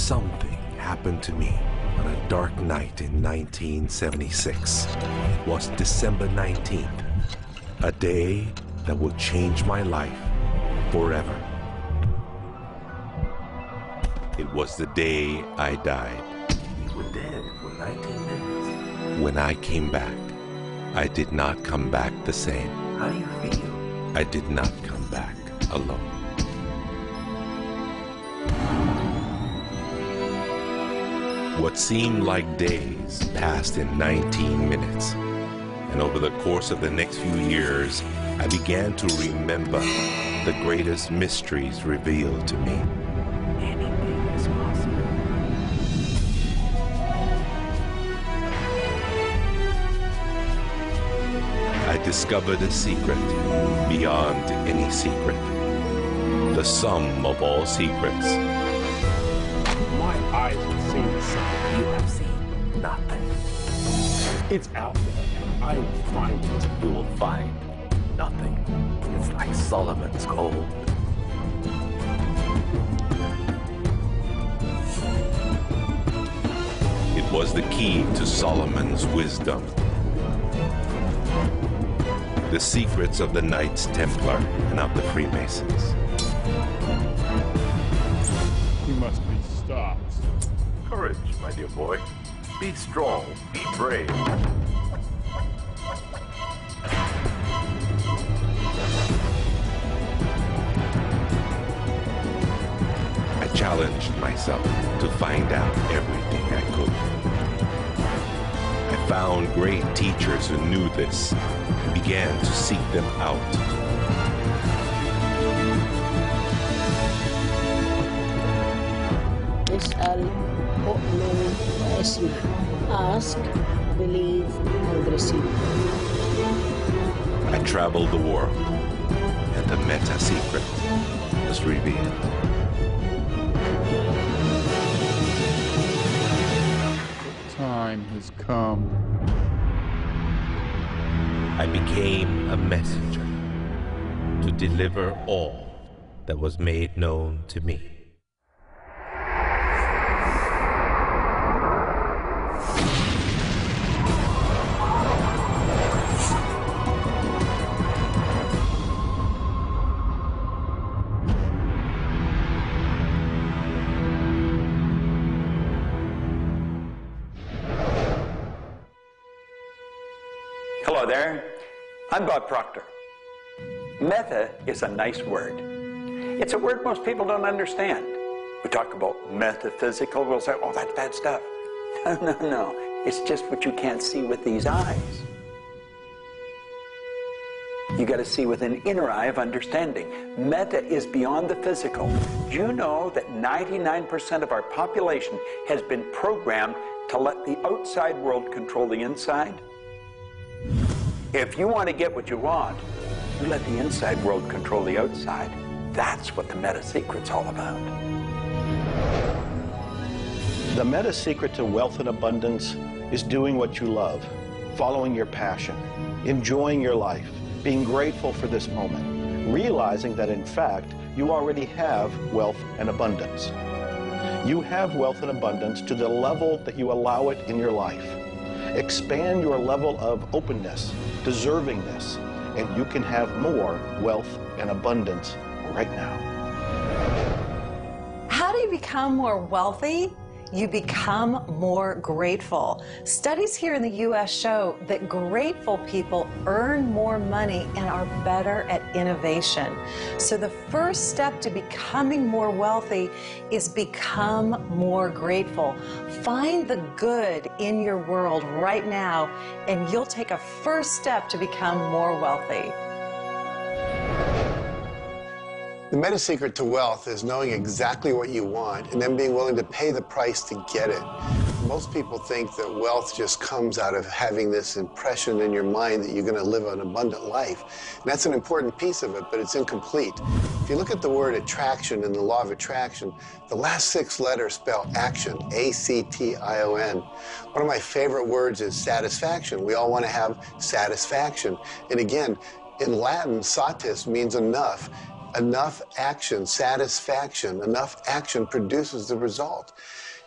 Something happened to me on a dark night in 1976. It was December 19th, a day that would change my life forever. It was the day I died. You were dead for 19 minutes. When I came back, I did not come back the same. How do you feel? I did not come back alone. What seemed like days passed in 19 minutes. And over the course of the next few years, I began to remember the greatest mysteries revealed to me. Anything is possible. I discovered a secret beyond any secret. The sum of all secrets. My eyes have seen the sun. You have seen nothing. It's out there, and I will find it. You will find nothing. It's like Solomon's gold. It was the key to Solomon's wisdom. The secrets of the Knights Templar and of the Freemasons. He must be stopped. Courage, my dear boy. Be strong, be brave. I challenged myself to find out everything I could. I found great teachers who knew this and began to seek them out. اسأل أؤمن وأسمع. Ask, believe, and receive. I traveled the world, and the meta secret was revealed. Time has come. I became a messenger to deliver all that was made known to me. Hello there, I'm Bob Proctor. Meta is a nice word. It's a word most people don't understand. We talk about metaphysical, we'll say, oh, that's bad stuff. No, it's just what you can't see with these eyes. You got to see with an inner eye of understanding. Meta is beyond the physical. Do you know that 99% of our population has been programmed to let the outside world control the inside? If you want to get what you want, you let the inside world control the outside. That's what the meta secret's all about. The meta secret to wealth and abundance is doing what you love, following your passion, enjoying your life, being grateful for this moment, realizing that in fact you already have wealth and abundance. You have wealth and abundance to the level that you allow it in your life. Expand your level of openness, deservingness, and you can have more wealth and abundance right now. How do you become more wealthy? You become more grateful. Studies here in the U.S. show that grateful people earn more money and are better at innovation. So the first step to becoming more wealthy is become more grateful. Find the good in your world right now, and you'll take a first step to become more wealthy. The meta secret to wealth is knowing exactly what you want and then being willing to pay the price to get it. Most people think that wealth just comes out of having this impression in your mind that you're going to live an abundant life. And that's an important piece of it, but it's incomplete. If you look at the word attraction in the law of attraction, the last 6 letters spell action, A-C-T-I-O-N. One of my favorite words is satisfaction. We all want to have satisfaction. And again, in Latin, satis means enough. enough action, satisfaction, enough action produces the result.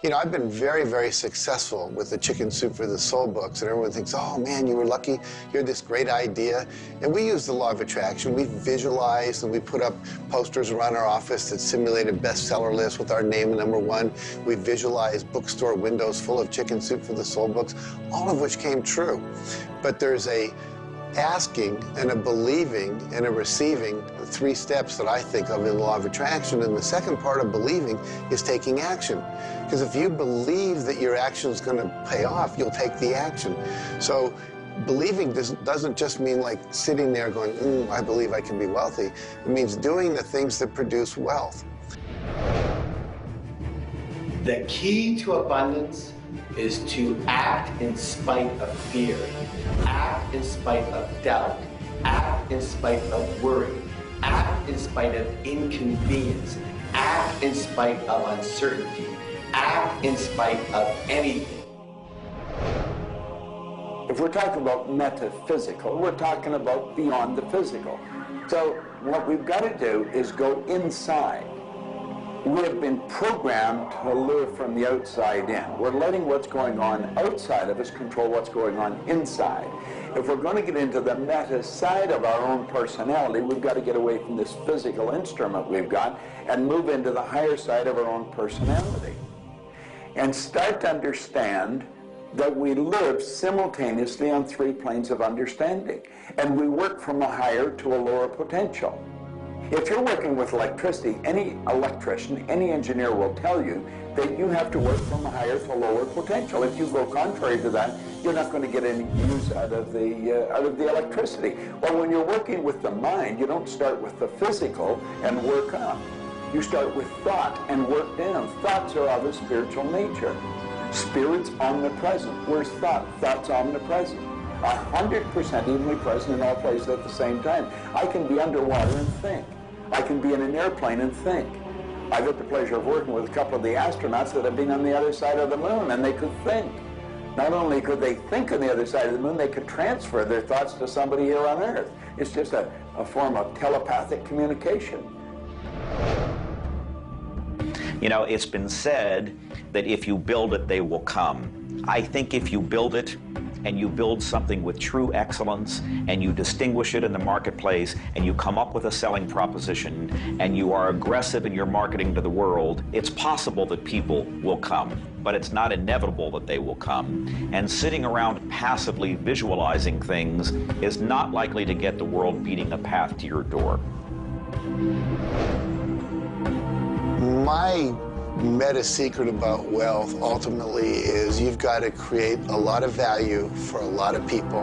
You know, I've been very, very successful with the Chicken Soup for the Soul books, and everyone thinks, oh man, you were lucky, you had this great idea. And we use the law of attraction. We visualize and we put up posters around our office that simulated bestseller lists with our name #1. We visualize bookstore windows full of Chicken Soup for the Soul books, all of which came true. But there's a asking and a believing and a receiving, the 3 steps that I think of in the law of attraction. And the second part of believing is taking action. Because if you believe that your action is going to pay off, you'll take the action. So believing doesn't just mean like sitting there going, I believe I can be wealthy. It means doing the things that produce wealth. The key to abundance is to act in spite of fear, act in spite of doubt, act in spite of worry, act in spite of inconvenience, act in spite of uncertainty, act in spite of anything. If we're talking about metaphysical, we're talking about beyond the physical. So what we've got to do is go inside. We have been programmed to live from the outside in. We're letting what's going on outside of us control what's going on inside. If we're going to get into the meta side of our own personality, we've got to get away from this physical instrument we've got and move into the higher side of our own personality. And start to understand that we live simultaneously on 3 planes of understanding. And we work from a higher to a lower potential. If you're working with electricity, any electrician, any engineer will tell you that you have to work from a higher to a lower potential. If you go contrary to that, you're not going to get any use out of the electricity. Well, when you're working with the mind, you don't start with the physical and work up. You start with thought and work down. Thoughts are of a spiritual nature. Spirit's omnipresent. Where's thought? Thought's omnipresent. 100% evenly present in all places at the same time. I can be underwater and think. I can be in an airplane and think. I've had the pleasure of working with a couple of the astronauts that have been on the other side of the moon, and they could think. Not only could they think on the other side of the moon, they could transfer their thoughts to somebody here on Earth. It's just a form of telepathic communication. You know, it's been said that if you build it, they will come. I think if you build it, and you build something with true excellence, and you distinguish it in the marketplace, and you come up with a selling proposition, and you are aggressive in your marketing to the world, it's possible that people will come, but it's not inevitable that they will come. And sitting around passively visualizing things is not likely to get the world beating a path to your door. My meta secret about wealth ultimately is you've got to create a lot of value for a lot of people.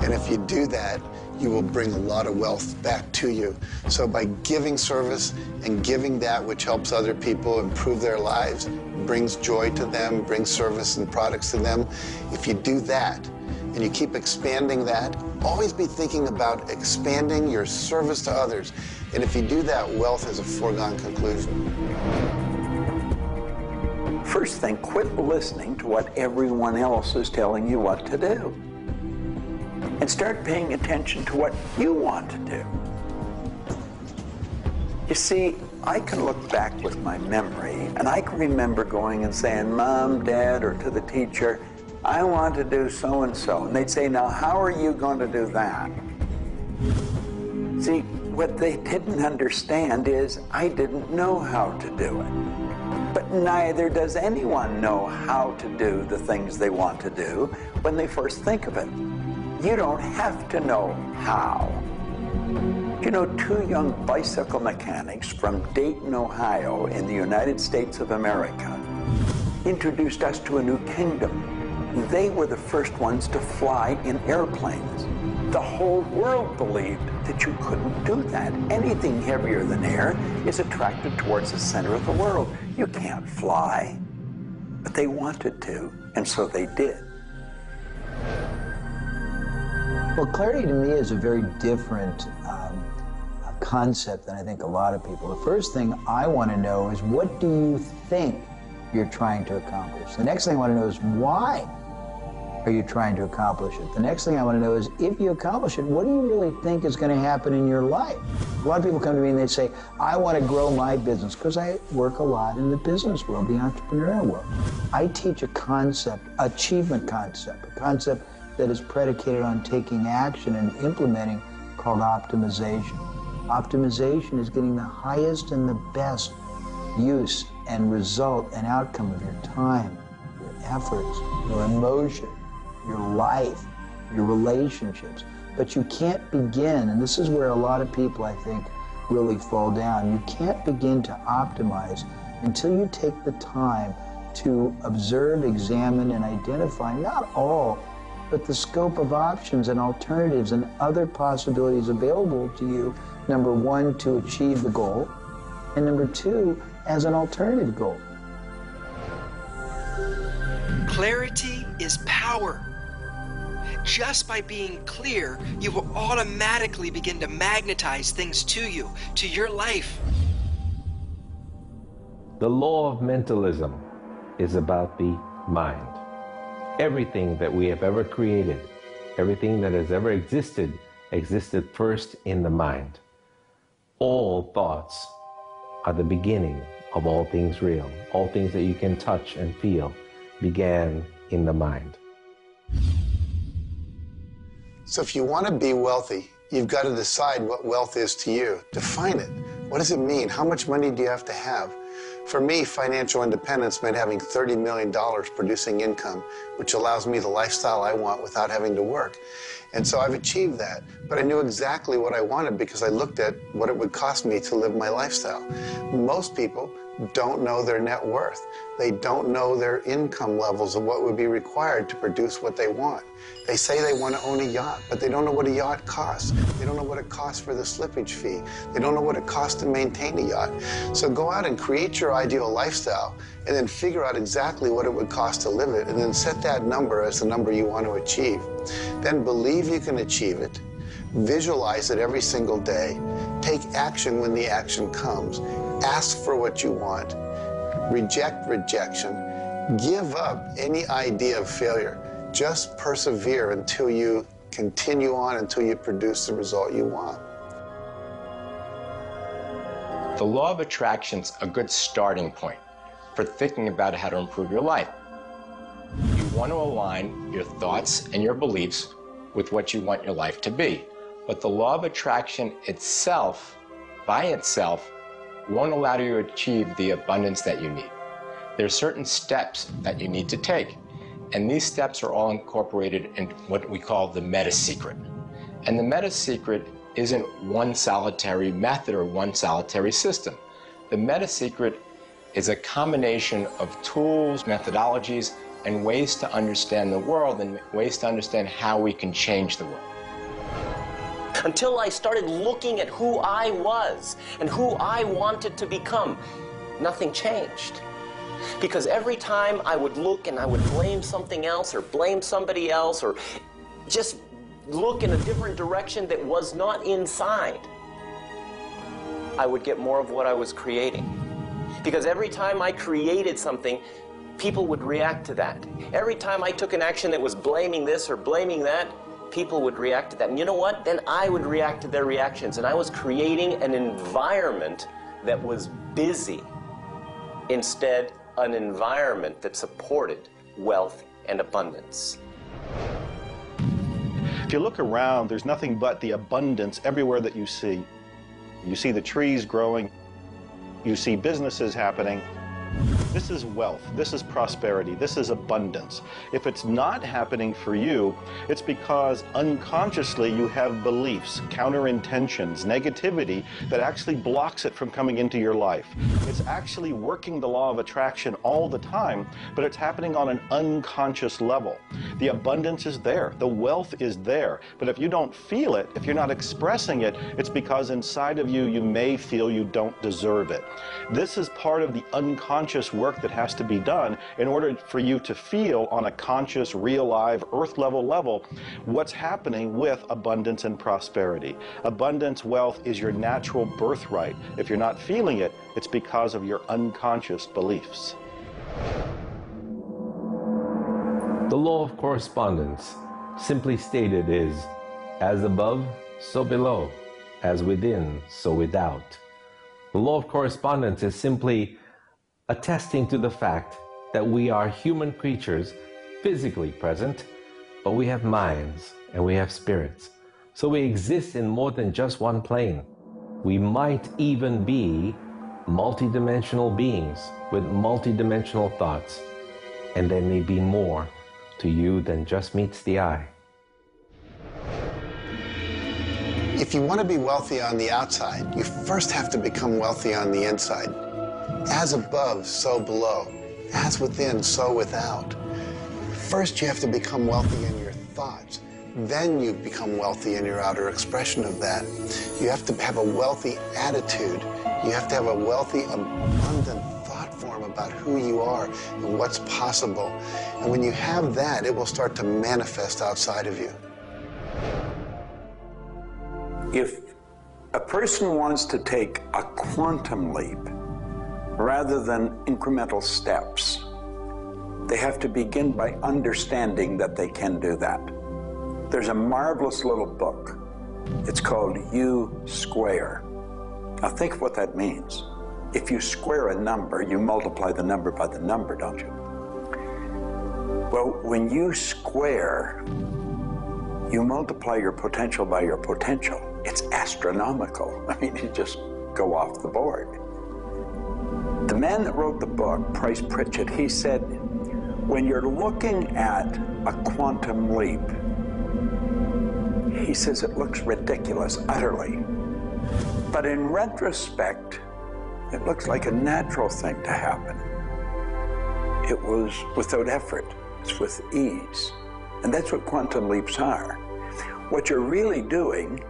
And if you do that, you will bring a lot of wealth back to you. So by giving service and giving that which helps other people improve their lives, brings joy to them, brings service and products to them, if you do that and you keep expanding that, always be thinking about expanding your service to others. And if you do that, wealth is a foregone conclusion. First thing, quit listening to what everyone else is telling you what to do. And start paying attention to what you want to do. You see, I can look back with my memory, and I can remember going and saying, Mom, Dad, or to the teacher, I want to do so-and-so. And they'd say, now, how are you going to do that? See, what they didn't understand is I didn't know how to do it. But neither does anyone know how to do the things they want to do when they first think of it. You don't have to know how. You know, 2 young bicycle mechanics from Dayton, Ohio, in the United States of America, introduced us to a new kingdom. They were the first ones to fly in airplanes. The whole world believed that you couldn't do that. Anything heavier than air is attracted towards the center of the world. You can't fly. But they wanted to, and so they did. Well, clarity to me is a very different concept than I think a lot of people. The first thing I want to know is, what do you think you're trying to accomplish? The next thing I want to know is, why are you trying to accomplish it? The next thing I want to know is, if you accomplish it, what do you really think is going to happen in your life? A lot of people come to me and they say, I want to grow my business, because I work a lot in the business world, the entrepreneurial world. I teach a concept, achievement concept, a concept that is predicated on taking action and implementing, called optimization. Optimization is getting the highest and the best use and result and outcome of your time, your efforts, your emotion, your life, your relationships. But you can't begin, and this is where a lot of people, I think, really fall down. You can't begin to optimize until you take the time to observe, examine, and identify not all, but the scope of options and alternatives and other possibilities available to you, number one, to achieve the goal, and number two, as an alternative goal. Clarity is power. Just by being clear, you will automatically begin to magnetize things to you, to your life. The law of mentalism is about the mind. Everything that we have ever created, everything that has ever existed first in the mind. All thoughts are the beginning of all things real. All things that you can touch and feel began in the mind. So if you want to be wealthy, you've got to decide what wealth is to you. Define it. What does it mean? How much money do you have to have? For me, financial independence meant having $30 million producing income, which allows me the lifestyle I want without having to work. And so I've achieved that. But I knew exactly what I wanted because I looked at what it would cost me to live my lifestyle. Most people don't know their net worth. They don't know their income levels of what would be required to produce what they want. They say they want to own a yacht, but they don't know what a yacht costs. They don't know what it costs for the slippage fee. They don't know what it costs to maintain a yacht. So go out and create your ideal lifestyle and then figure out exactly what it would cost to live it, and then set that number as the number you want to achieve. Then believe you can achieve it. Visualize it every single day. Take action when the action comes. Ask for what you want. Reject rejection. Give up any idea of failure. Just persevere until you continue on, until you produce the result you want. The law of attraction's a good starting point for thinking about how to improve your life. You want to align your thoughts and your beliefs with what you want your life to be. But the law of attraction itself, by itself, won't allow you to achieve the abundance that you need. There are certain steps that you need to take, and these steps are all incorporated in what we call the meta secret. And the meta secret isn't one solitary method or one solitary system. The meta secret is a combination of tools, methodologies, and ways to understand the world and ways to understand how we can change the world. Until I started looking at who I was and who I wanted to become, nothing changed. Because every time I would look and I would blame something else or blame somebody else or just look in a different direction that was not inside, I would get more of what I was creating. Because every time I created something, people would react to that. Every time I took an action that was blaming this or blaming that, people would react to that. And you know what? Then I would react to their reactions. And I was creating an environment that was busy. Instead, an environment that supported wealth and abundance. If you look around, there's nothing but the abundance everywhere that you see. You see the trees growing. You see businesses happening. This is wealth, this is prosperity, this is abundance. If it's not happening for you, it's because unconsciously you have beliefs, counter-intentions, negativity that actually blocks it from coming into your life. It's actually working the law of attraction all the time, but it's happening on an unconscious level. The abundance is there, the wealth is there, but if you don't feel it, if you're not expressing it, it's because inside of you, you may feel you don't deserve it. This is part of the unconscious work that has to be done in order for you to feel on a conscious, real, live, earth level what's happening with abundance and prosperity. Abundance, wealth is your natural birthright. If you're not feeling it, it's because of your unconscious beliefs. The law of correspondence, simply stated, is as above, so below, as within, so without. The law of correspondence is simply attesting to the fact that we are human creatures, physically present, but we have minds and we have spirits. So we exist in more than just one plane. We might even be multidimensional beings with multidimensional thoughts, and there may be more to you than just meets the eye. If you want to be wealthy on the outside, you first have to become wealthy on the inside. As above, so below. As within, so without. First, you have to become wealthy in your thoughts. Then you become wealthy in your outer expression of that. You have to have a wealthy attitude. You have to have a wealthy, abundant thought form about who you are and what's possible. And when you have that, it will start to manifest outside of you. If a person wants to take a quantum leap rather than incremental steps, they have to begin by understanding that they can do that. There's a marvelous little book. It's called U Square. Now think of what that means. If you square a number, you multiply the number by the number, don't you? Well, when you square, you multiply your potential by your potential. It's astronomical. I mean, you just go off the board. The man that wrote the book, Price Pritchett, he said, when you're looking at a quantum leap, he says it looks ridiculous, utterly. But in retrospect, it looks like a natural thing to happen. It was without effort. It's with ease. And that's what quantum leaps are. What you're really doing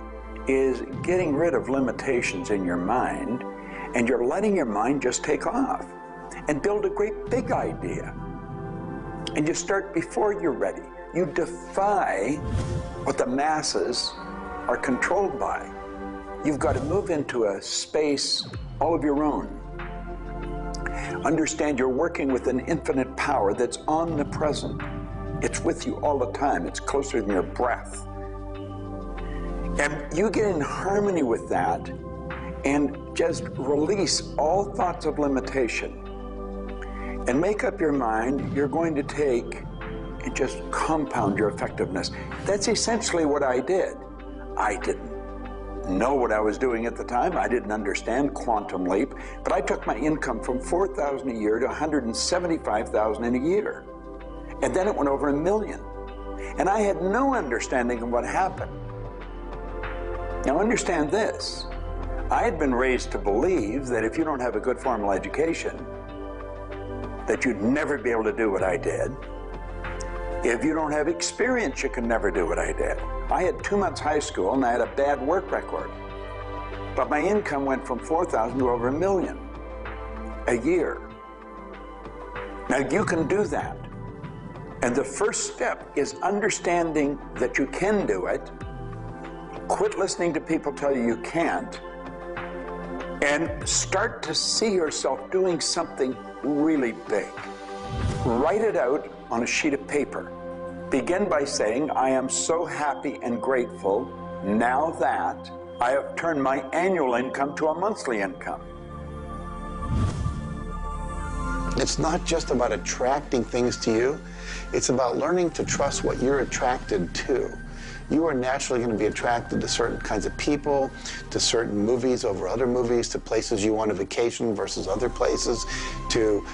is getting rid of limitations in your mind, and you're letting your mind just take off and build a great big idea. And you start before you're ready. You defy what the masses are controlled by. You've got to move into a space all of your own. Understand you're working with an infinite power that's omnipresent. It's with you all the time. It's closer than your breath. And you get in harmony with that and just release all thoughts of limitation and make up your mind you're going to take and just compound your effectiveness. That's essentially what I did. I didn't know what I was doing at the time. I didn't understand quantum leap, but I took my income from $4,000 a year to $175,000 in a year. And then it went over $1 million. And I had no understanding of what happened. Now understand this. I had been raised to believe that if you don't have a good formal education, that you'd never be able to do what I did. If you don't have experience, you can never do what I did. I had 2 months high school and I had a bad work record. But my income went from $4,000 to over $1 million a year. Now you can do that. And the first step is understanding that you can do it. Quit listening to people tell you you can't. And start to see yourself doing something really big. Write it out on a sheet of paper. Begin by saying, I am so happy and grateful now that I have turned my annual income to a monthly income. It's not just about attracting things to you. It's about learning to trust what you're attracted to. You are naturally going to be attracted to certain kinds of people, to certain movies over other movies, to places you want to vacation versus other places, to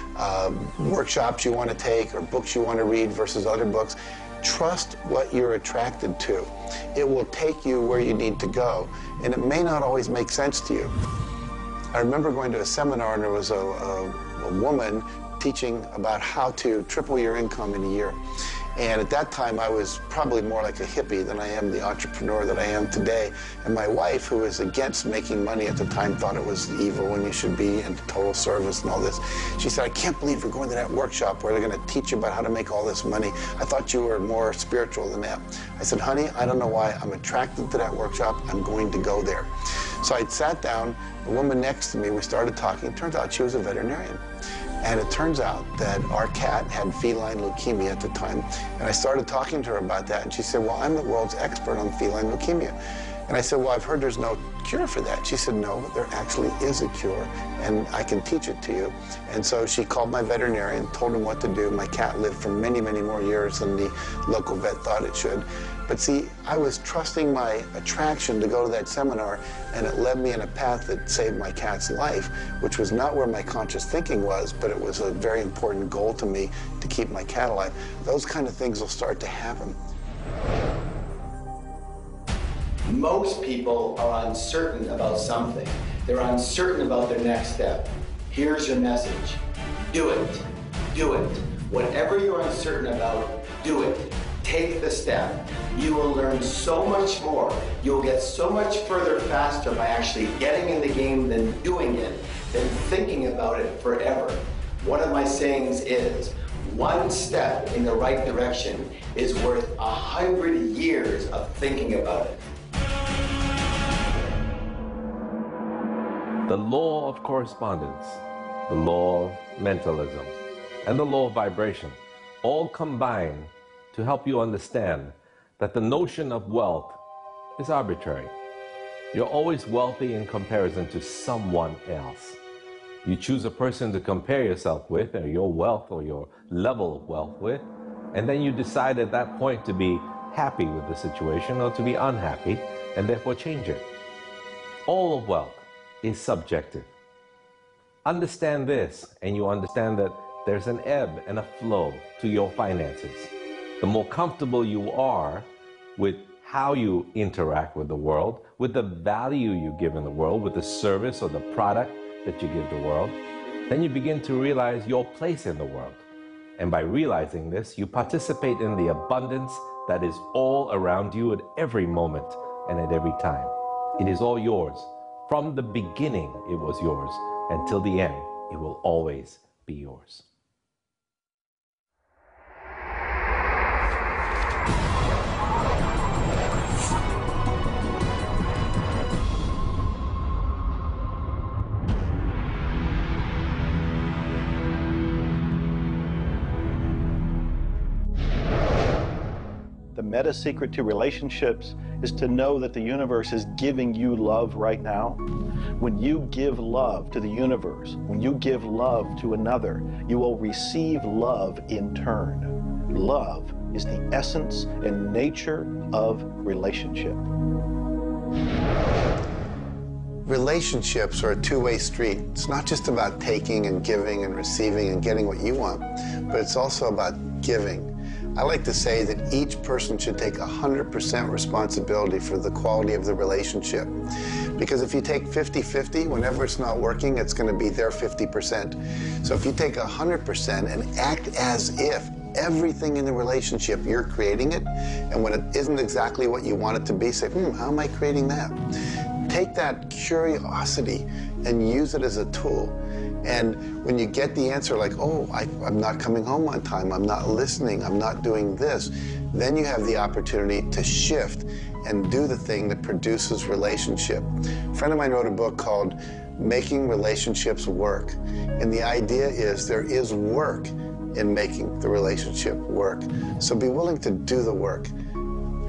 workshops you want to take or books you want to read versus other books. Trust what you're attracted to. It will take you where you need to go, and it may not always make sense to you. I remember going to a seminar, and there was a woman teaching about how to triple your income in a year. And at that time, I was probably more like a hippie than I am the entrepreneur that I am today. And my wife, who was against making money at the time, thought it was evil and you should be in total service and all this. She said, I can't believe you're going to that workshop where they're going to teach you about how to make all this money. I thought you were more spiritual than that. I said, honey, I don't know why. I'm attracted to that workshop. I'm going to go there. So I sat down, the woman next to me, we started talking. It turns out she was a veterinarian. And it turns out that our cat had feline leukemia at the time. And I started talking to her about that, and she said, well, I'm the world's expert on feline leukemia. And I said, well, I've heard there's no cure for that. She said, no, there actually is a cure, and I can teach it to you. And so she called my veterinarian, told him what to do. My cat lived for many, many more years than the local vet thought it should. But see, I was trusting my attraction to go to that seminar, and it led me in a path that saved my cat's life, which was not where my conscious thinking was, but it was a very important goal to me to keep my cat alive. Those kind of things will start to happen. Most people are uncertain about something. They're uncertain about their next step. Here's your message. Do it. Do it. Whatever you're uncertain about, do it. Take the step. You will learn so much more. You'll get so much further faster by actually getting in the game than doing it, than thinking about it forever. One of my sayings is, one step in the right direction is worth 100 years of thinking about it. The law of correspondence, the law of mentalism, and the law of vibration all combine to help you understand that the notion of wealth is arbitrary. You're always wealthy in comparison to someone else. You choose a person to compare yourself with, or your wealth or your level of wealth with, and then you decide at that point to be happy with the situation or to be unhappy, and therefore change it. All of wealth is subjective. Understand this, and you understand that there's an ebb and a flow to your finances. The more comfortable you are with how you interact with the world, with the value you give in the world, with the service or the product that you give the world, then you begin to realize your place in the world. And by realizing this, you participate in the abundance that is all around you at every moment and at every time. It is all yours. From the beginning, it was yours. Until the end, it will always be yours. The meta secret to relationships is to know that the universe is giving you love right now. When you give love to the universe, when you give love to another, you will receive love in turn. Love is the essence and nature of relationship. Relationships are a two-way street. It's not just about taking and giving and receiving and getting what you want, but it's also about giving. I like to say that each person should take 100% responsibility for the quality of the relationship. Because if you take 50-50, whenever it's not working, it's going to be their 50%. So if you take 100% and act as if everything in the relationship, you're creating it, and when it isn't exactly what you want it to be, say, how am I creating that? Take that curiosity and use it as a tool. And when you get the answer like, oh, I'm not coming home on time, I'm not listening, I'm not doing this, then you have the opportunity to shift and do the thing that produces relationship. A friend of mine wrote a book called Making Relationships Work. And the idea is there is work in making the relationship work. So be willing to do the work.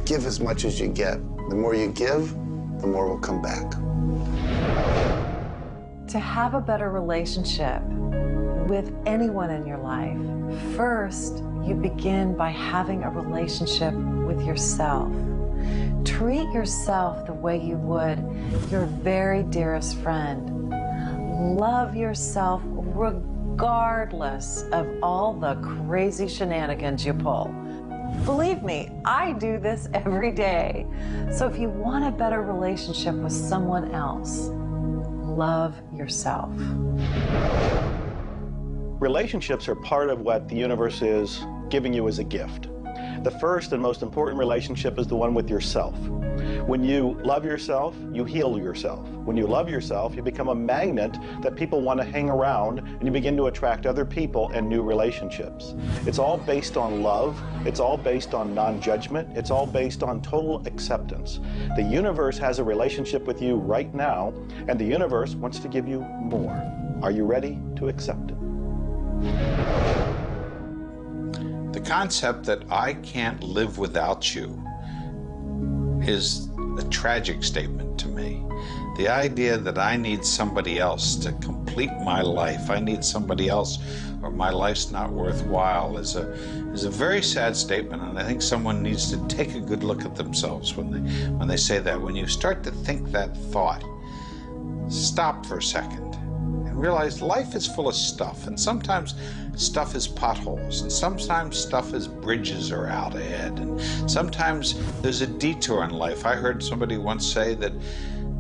Give as much as you get. The more you give, the more will come back. To have a better relationship with anyone in your life, first you begin by having a relationship with yourself. Treat yourself the way you would your very dearest friend. Love yourself regardless of all the crazy shenanigans you pull. Believe me, I do this every day. So if you want a better relationship with someone else, love yourself. Relationships are part of what the universe is giving you as a gift. The first and most important relationship is the one with yourself. When you love yourself, you heal yourself. When you love yourself, you become a magnet that people want to hang around, and you begin to attract other people and new relationships. It's all based on love. It's all based on non-judgment. It's all based on total acceptance. The universe has a relationship with you right now, and the universe wants to give you more. Are you ready to accept it? The concept that I can't live without you is a tragic statement to me. The idea that I need somebody else to complete my life, I need somebody else or my life's not worthwhile is a very sad statement, and I think someone needs to take a good look at themselves when they say that. When you start to think that thought, stop for a second and realize life is full of stuff, and sometimes stuff is potholes, and sometimes stuff is bridges are out ahead, and sometimes there's a detour in life. I heard somebody once say that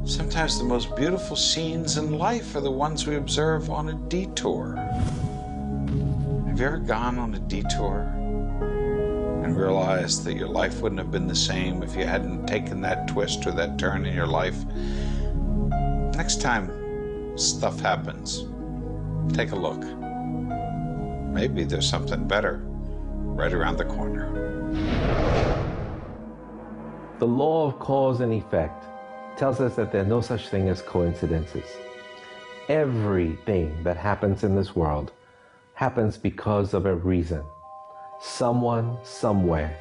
sometimes the most beautiful scenes in life are the ones we observe on a detour. Have you ever gone on a detour and realized that your life wouldn't have been the same if you hadn't taken that twist or that turn in your life? Next time stuff happens, take a look. Maybe there's something better right around the corner. The law of cause and effect tells us that there's no such thing as coincidences. Everything that happens in this world happens because of a reason. Someone, somewhere,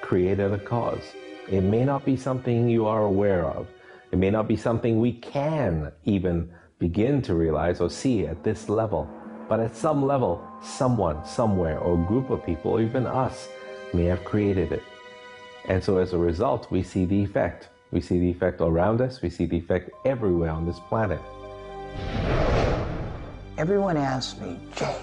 created a cause. It may not be something you are aware of. It may not be something we can even begin to realize or see at this level. But at some level, someone, somewhere, or a group of people, or even us, may have created it. And so as a result, we see the effect. We see the effect around us. We see the effect everywhere on this planet. Everyone asks me, Jay,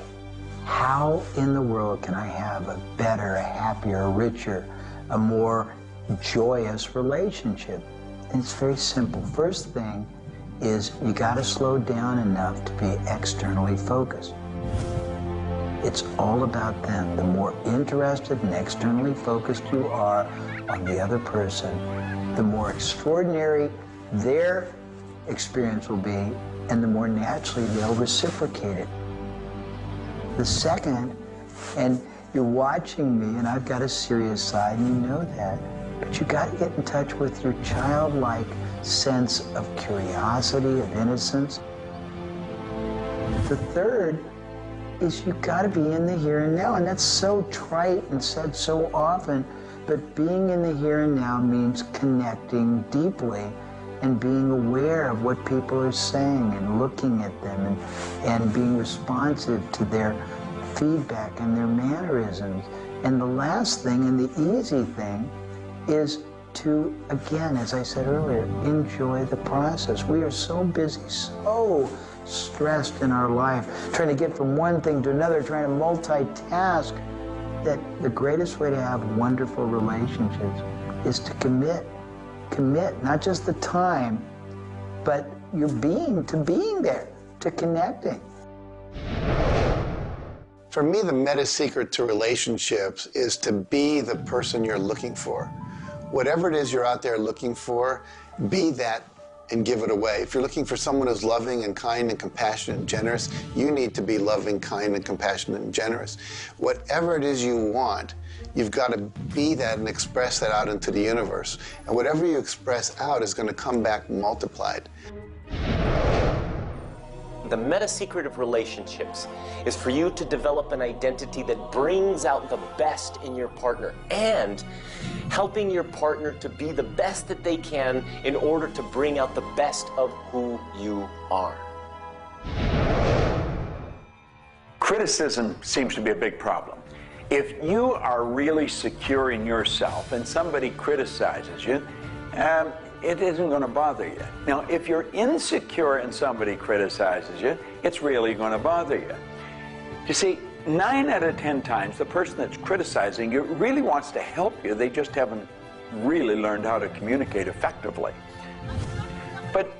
how in the world can I have a better, a happier, a richer, a more joyous relationship? And it's very simple. First thing is you got to slow down enough to be externally focused. It's all about them. The more interested and externally focused you are on the other person, the more extraordinary their experience will be, and the more naturally they'll reciprocate it. The second, and you're watching me, and I've got a serious side, and you know that, but you got to get in touch with your childlike sense of curiosity, of innocence. The third is you got to be in the here and now, and that's so trite and said so often, but being in the here and now means connecting deeply and being aware of what people are saying and looking at them and being responsive to their feedback and their mannerisms. And the last thing and the easy thing is to, again, as I said earlier, enjoy the process. We are so busy, so stressed in our life, trying to get from one thing to another, trying to multitask, that the greatest way to have wonderful relationships is to commit. Commit, not just the time, but your being, to being there, to connecting. For me, the meta secret to relationships is to be the person you're looking for. Whatever it is you're out there looking for, be that and give it away. If you're looking for someone who's loving and kind and compassionate and generous, you need to be loving, kind, and compassionate and generous. Whatever it is you want, you've got to be that and express that out into the universe. And whatever you express out is going to come back multiplied. The meta secret of relationships is for you to develop an identity that brings out the best in your partner and helping your partner to be the best that they can in order to bring out the best of who you are. Criticism seems to be a big problem. If you are really secure in yourself and somebody criticizes you, it isn't going to bother you. Now, if you're insecure and somebody criticizes you, it's really going to bother you. You see, 9 out of 10 times, the person that's criticizing you really wants to help you. They just haven't really learned how to communicate effectively. But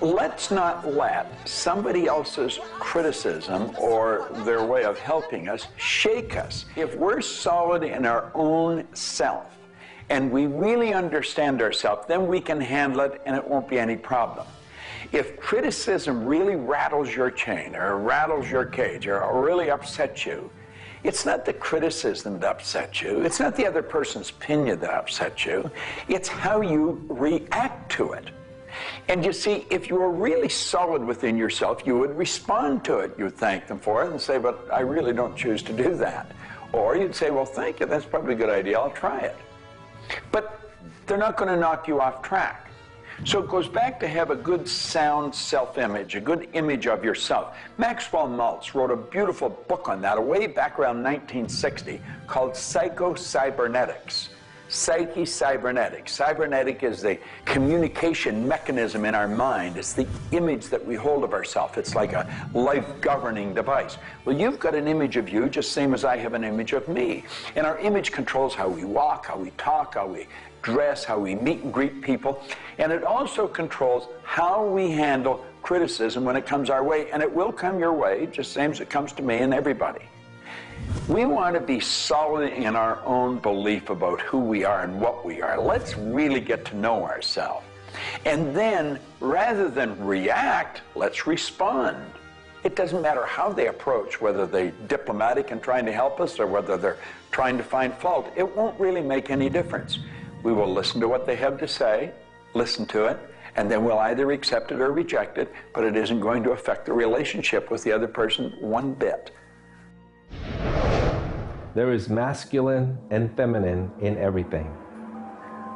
let's not let somebody else's criticism or their way of helping us shake us. If we're solid in our own self, and we really understand ourselves, then we can handle it and it won't be any problem. If criticism really rattles your chain or rattles your cage or really upsets you, it's not the criticism that upsets you. It's not the other person's opinion that upsets you. It's how you react to it. And you see, if you were really solid within yourself, you would respond to it. You would thank them for it and say, but I really don't choose to do that. Or you'd say, well, thank you, that's probably a good idea, I'll try it. But they're not going to knock you off track. So it goes back to have a good, sound self-image, a good image of yourself. Maxwell Maltz wrote a beautiful book on that way back around 1960 called Psycho-Cybernetics. Psyche-cybernetics. Cybernetic is the communication mechanism in our mind. It's the image that we hold of ourselves. It's like a life-governing device. Well, you've got an image of you just same as I have an image of me. And our image controls how we walk, how we talk, how we dress, how we meet and greet people. And it also controls how we handle criticism when it comes our way. And it will come your way, just same as it comes to me and everybody. We want to be solid in our own belief about who we are and what we are. Let's really get to know ourselves. And then, rather than react, let's respond. It doesn't matter how they approach, whether they're diplomatic and trying to help us or whether they're trying to find fault. It won't really make any difference. We will listen to what they have to say, listen to it, and then we'll either accept it or reject it, but it isn't going to affect the relationship with the other person one bit. There is masculine and feminine in everything.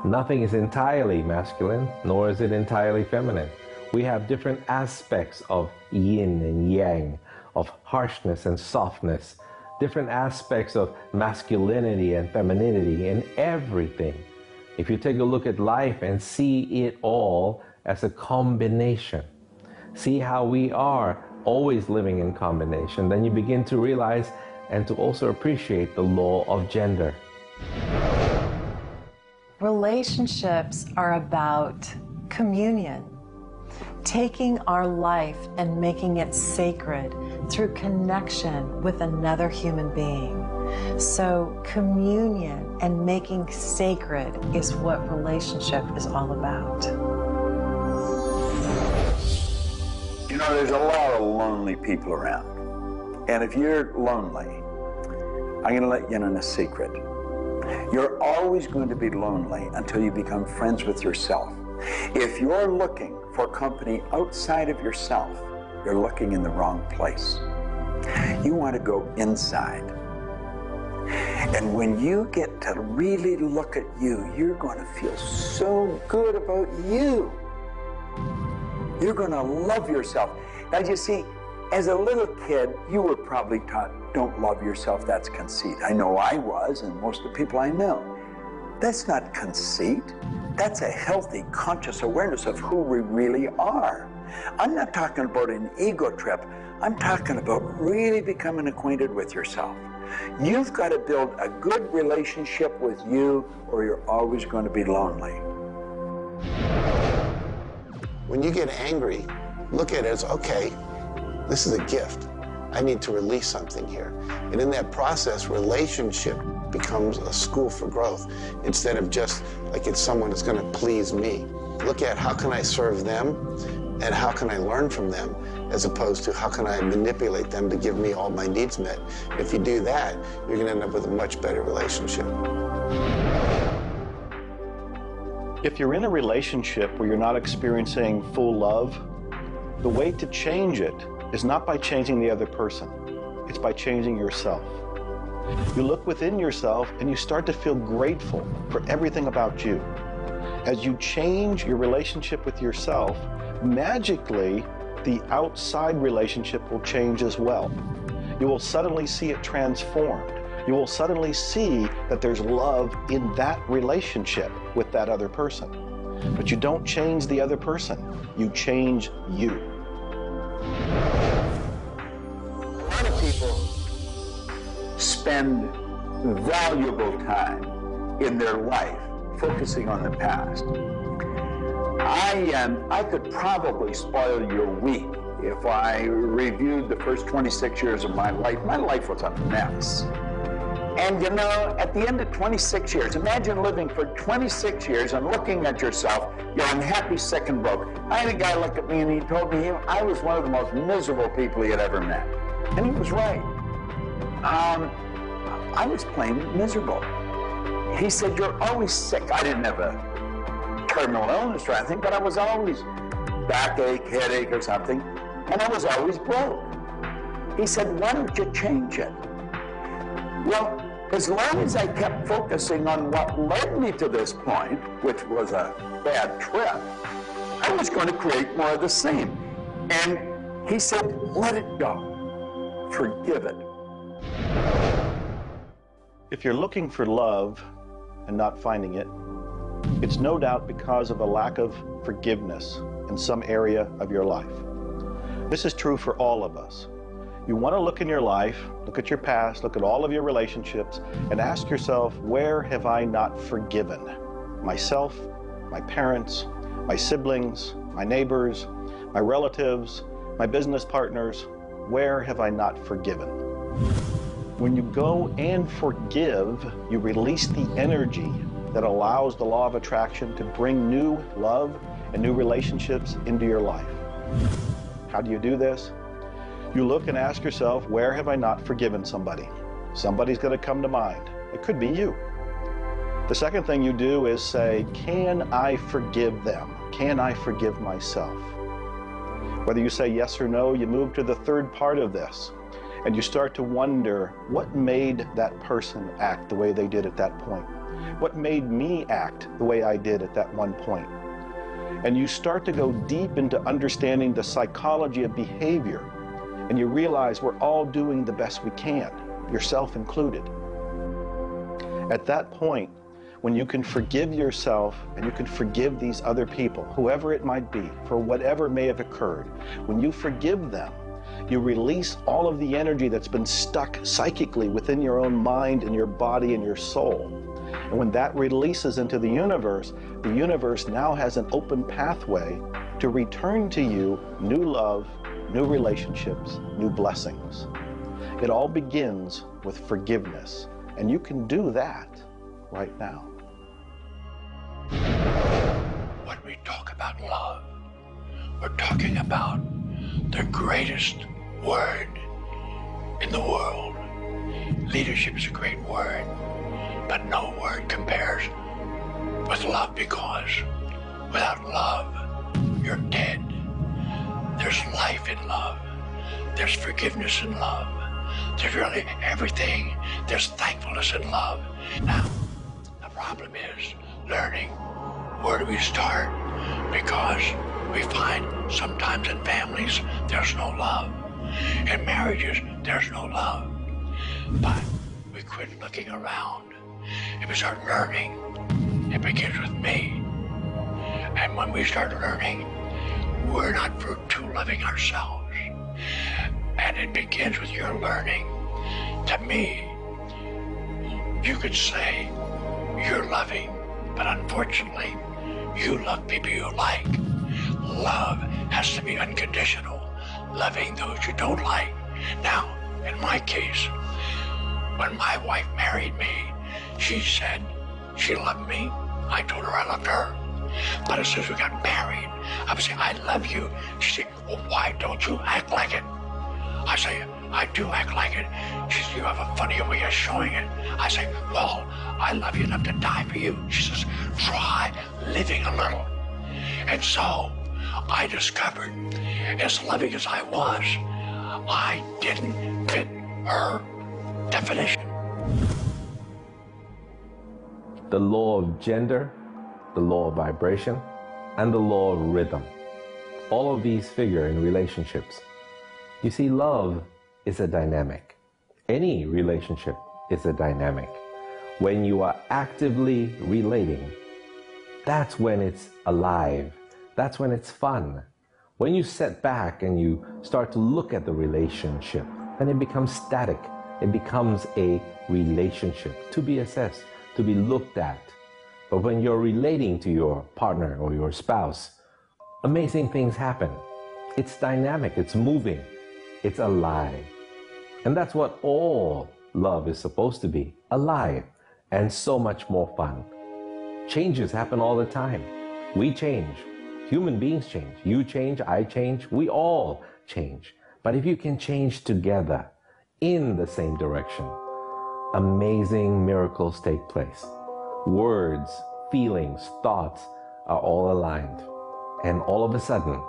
Nothing is entirely masculine, nor is it entirely feminine. We have different aspects of yin and yang, of harshness and softness, different aspects of masculinity and femininity in everything. If you take a look at life and see it all as a combination, see how we are always living in combination, then you begin to realize and to also appreciate the law of gender. Relationships are about communion, taking our life and making it sacred through connection with another human being. So communion and making sacred is what relationship is all about. You know, there's a lot of lonely people around. And if you're lonely, I'm going to let you in on a secret. You're always going to be lonely until you become friends with yourself. If you're looking for company outside of yourself, you're looking in the wrong place. You want to go inside. And when you get to really look at you, you're going to feel so good about you. You're going to love yourself. Now, you see, as a little kid, you were probably taught, don't love yourself, that's conceit. I know I was, and most of the people I know. That's not conceit. That's a healthy, conscious awareness of who we really are. I'm not talking about an ego trip. I'm talking about really becoming acquainted with yourself. You've got to build a good relationship with you, or you're always going to be lonely. When you get angry, look at it as, okay, this is a gift. I need to release something here. And in that process, relationship becomes a school for growth instead of just like it's someone that's going to please me. Look at how can I serve them and how can I learn from them, as opposed to how can I manipulate them to give me all my needs met. If you do that, you're going to end up with a much better relationship. If you're in a relationship where you're not experiencing full love, the way to change it is not by changing the other person. It's by changing yourself. You look within yourself and you start to feel grateful for everything about you. As you change your relationship with yourself, magically, the outside relationship will change as well. You will suddenly see it transformed. You will suddenly see that there's love in that relationship with that other person. But you don't change the other person. You change you. A lot of people spend valuable time in their life focusing on the past. I could probably spoil your week if I reviewed the first 26 years of my life. My life was a mess. And you know, at the end of 26 years, imagine living for 26 years and looking at yourself, you're unhappy, sick, and broke. I had a guy look at me and he told me I was one of the most miserable people he had ever met. And he was right. I was plain miserable. He said, you're always sick. I didn't have a terminal illness or anything, but I was always backache, headache or something, and I was always broke. He said, why don't you change it? Well, as long as I kept focusing on what led me to this point, which was a bad trip, I was going to create more of the same. And he said, let it go. Forgive it. If you're looking for love and not finding it, it's no doubt because of a lack of forgiveness in some area of your life. This is true for all of us. You want to look in your life, look at your past, look at all of your relationships, and ask yourself, where have I not forgiven? Myself, my parents, my siblings, my neighbors, my relatives, my business partners, where have I not forgiven? When you go and forgive, you release the energy that allows the law of attraction to bring new love and new relationships into your life. How do you do this? You look and ask yourself, where have I not forgiven somebody? Somebody's going to come to mind. It could be you. The second thing you do is say, can I forgive them? Can I forgive myself? Whether you say yes or no, you move to the third part of this, and you start to wonder, what made that person act the way they did at that point? What made me act the way I did at that one point? And you start to go deep into understanding the psychology of behavior, and you realize we're all doing the best we can, yourself included. At that point, when you can forgive yourself and you can forgive these other people, whoever it might be, for whatever may have occurred, when you forgive them, you release all of the energy that's been stuck psychically within your own mind and your body and your soul. And when that releases into the universe now has an open pathway to return to you new love, new relationships, new blessings. It all begins with forgiveness, and you can do that right now. When we talk about love, we're talking about the greatest word in the world. Leadership is a great word, but no word compares with love, because without love, you're dead. There's life in love. There's forgiveness in love. There's really everything. There's thankfulness in love. Now, the problem is learning where do we start, because we find sometimes in families there's no love. In marriages, there's no love. But we quit looking around and we start learning. It begins with me. And when we start learning, we're not too loving ourselves. And it begins with your learning. To me, you could say you're loving, but unfortunately, you love people you like. Love has to be unconditional, loving those you don't like. Now, in my case, when my wife married me, she said she loved me. I told her I loved her. But as soon as we got married, I would say, I love you. She said, well, why don't you act like it? I say, I do act like it. She says, you have a funny way of showing it. I say, well, I love you enough to die for you. She says, try living a little. And so I discovered, as loving as I was, I didn't fit her definition. The law of gender, the law of vibration, and the law of rhythm. All of these figure in relationships. You see, love is a dynamic. Any relationship is a dynamic. When you are actively relating, that's when it's alive. That's when it's fun. When you sit back and you start to look at the relationship, then it becomes static. It becomes a relationship to be assessed, to be looked at. But when you're relating to your partner or your spouse, amazing things happen. It's dynamic, it's moving, it's alive. And that's what all love is supposed to be, alive, and so much more fun. Changes happen all the time. We change. Human beings change. You change, I change, we all change. But if you can change together in the same direction, amazing miracles take place. Words, feelings, thoughts are all aligned. And all of a sudden,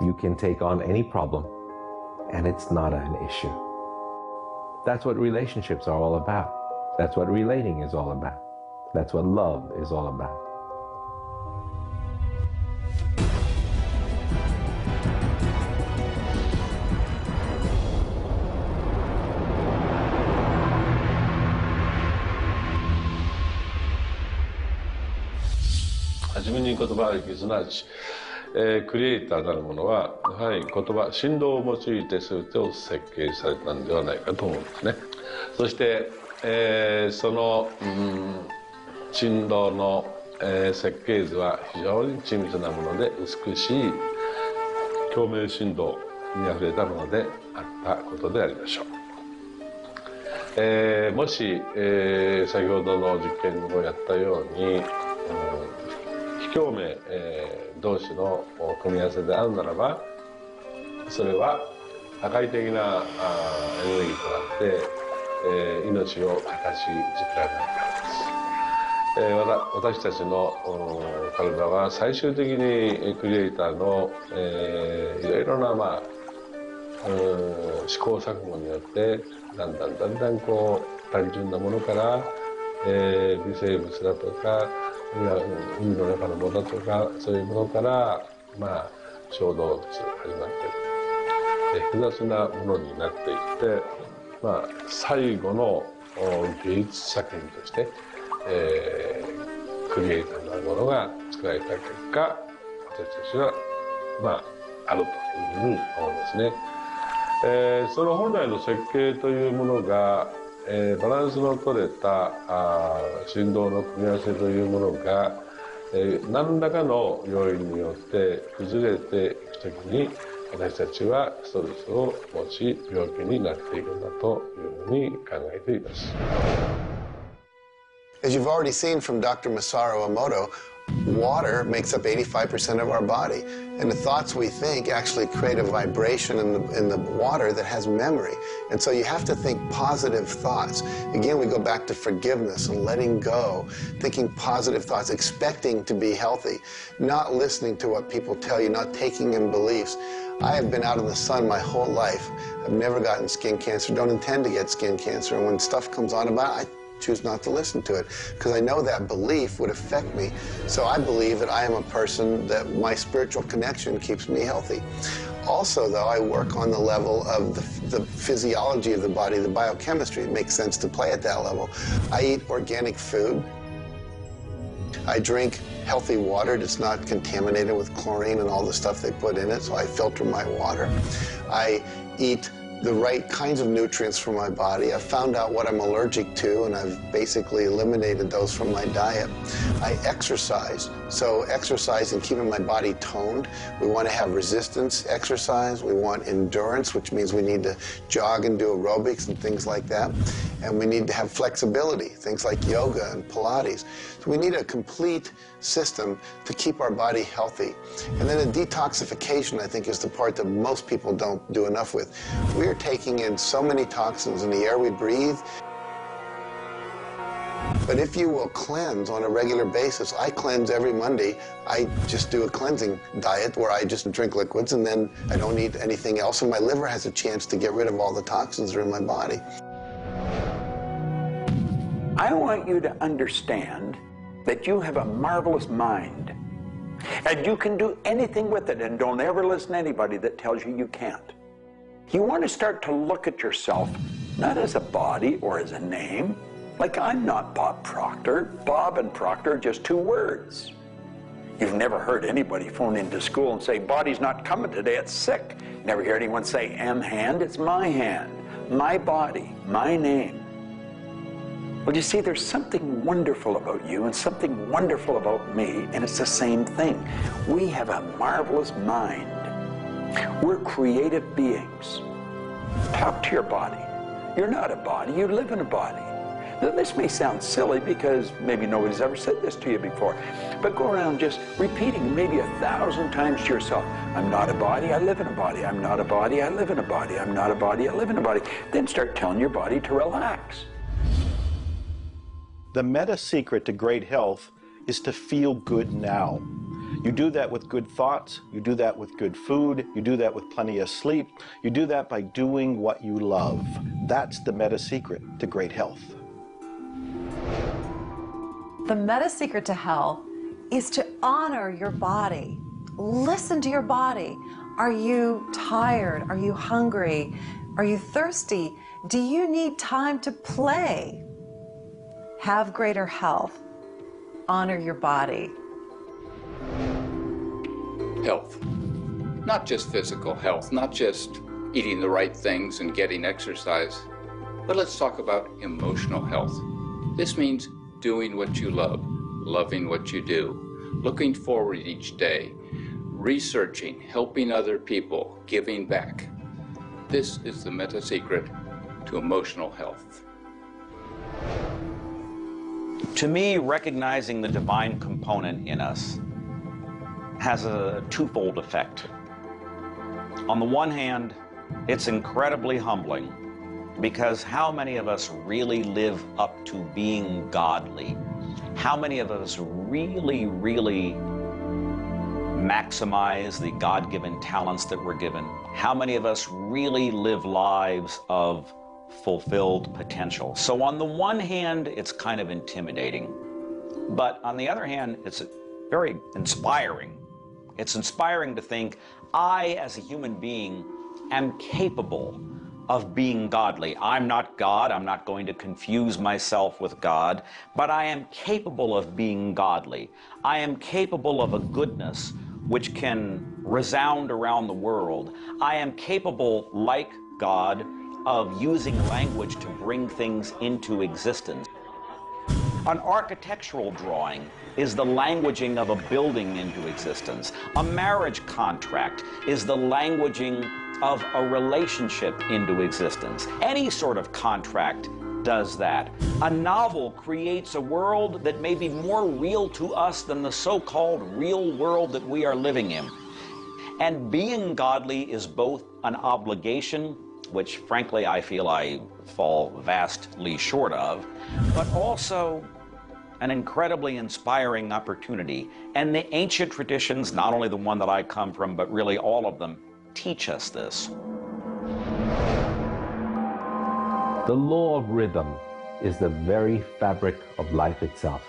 you can take on any problem and it's not an issue. That's what relationships are all about. That's what relating is all about. That's what love is all about. 初めに言葉劇、すなわち、クリエイターなるものはやはり言葉、振動を用いて全てを設計されたんではないかと思うんですね。そして、その、振動の、設計図は非常に緻密なもので美しい共鳴振動にあふれたものであったことでありましょう。もし、先ほどの実験をやったように、非共鳴、同士の組み合わせであるならば、それは破壊的なエネルギーとなって、命を形作られないからです。私たちの体は最終的にクリエイターの、いろいろな、試行錯誤によってだんだんこう単純なものから、微生物だとか海の中のものとかそういうものから、小動物始まっていく、複雑なものになっていって、最後の芸術作品として、クリエイターなるものが作られた結果、私たちはあるというふうに思うんですね。その本来の設計というものが、バランスの取れた振動の組み合わせというものが、何らかの要因によって崩れていくときに、私たちはストレスを持ち病気になっているんだというふうに考えています。As you've already seen from Dr. Masaru Emoto, water makes up 85% of our body, and the thoughts we think actually create a vibration in the water that has memory. And so you have to think positive thoughts. Again, we go back to forgiveness and letting go, thinking positive thoughts, expecting to be healthy, not listening to what people tell you, not taking in beliefs. I have been out in the sun my whole life. I've never gotten skin cancer, don't intend to get skin cancer, and when stuff comes on about it, I choose not to listen to it because I know that belief would affect me. So I believe that I am a person that my spiritual connection keeps me healthy. Also, though, I work on the level of the physiology of the body, the biochemistry. It makes sense to play at that level. I eat organic food. I drink healthy water that's not contaminated with chlorine and all the stuff they put in it, so I filter my water. I eat the right kinds of nutrients for my body. I've found out what I'm allergic to, and I've basically eliminated those from my diet. I exercise, so exercise and keeping my body toned. We want to have resistance exercise. We want endurance, which means we need to jog and do aerobics and things like that. And we need to have flexibility, things like yoga and Pilates. So we need a complete system to keep our body healthy. And then the detoxification, I think, is the part that most people don't do enough with. We are taking in so many toxins in the air we breathe. But if you will cleanse on a regular basis, I cleanse every Monday. I just do a cleansing diet where I just drink liquids and then I don't eat anything else, and my liver has a chance to get rid of all the toxins that are in my body. I want you to understand that you have a marvelous mind, and you can do anything with it, and don't ever listen to anybody that tells you you can't. You want to start to look at yourself not as a body or as a name. Like, I'm not Bob Proctor. Bob and Proctor are just two words. You've never heard anybody phone into school and say, body's not coming today, it's sick. Never hear anyone say, hand, it's my hand, my body, my name. Well, you see, there's something wonderful about you and something wonderful about me, and it's the same thing. We have a marvelous mind. We're creative beings. Talk to your body. You're not a body, you live in a body. Now, this may sound silly because maybe nobody's ever said this to you before, but go around just repeating maybe 1,000 times to yourself, I'm not a body, I live in a body. I'm not a body, I live in a body. I'm not a body, I live in a body. Then start telling your body to relax. The meta secret to great health is to feel good now. You do that with good thoughts, you do that with good food, you do that with plenty of sleep, you do that by doing what you love. That's the meta secret to great health. The meta secret to health is to honor your body. Listen to your body. Are you tired? Are you hungry? Are you thirsty? Do you need time to play? Have greater health. Honor your body. Health. Not just physical health, not just eating the right things and getting exercise, but let's talk about emotional health. This means doing what you love, loving what you do, looking forward each day, researching, helping other people, giving back. This is the meta secret to emotional health. To me, recognizing the divine component in us has a twofold effect. On the one hand, it's incredibly humbling, because how many of us really live up to being godly? How many of us really maximize the God-given talents that we're given? How many of us really live lives of fulfilled potential? So on the one hand, it's kind of intimidating, but on the other hand, it's very inspiring. It's inspiring to think, I, as a human being, am capable of being godly. I'm not God. I'm not going to confuse myself with God, but I am capable of being godly. I am capable of a goodness which can resound around the world. I am capable, like God, of using language to bring things into existence. An architectural drawing is the languaging of a building into existence. A marriage contract is the languaging of a relationship into existence. Any sort of contract does that. A novel creates a world that may be more real to us than the so-called real world that we are living in. And being godly is both an obligation, which frankly I feel I fall vastly short of, but also an incredibly inspiring opportunity. And the ancient traditions, not only the one that I come from, but really all of them, teach us this. The law of rhythm is the very fabric of life itself.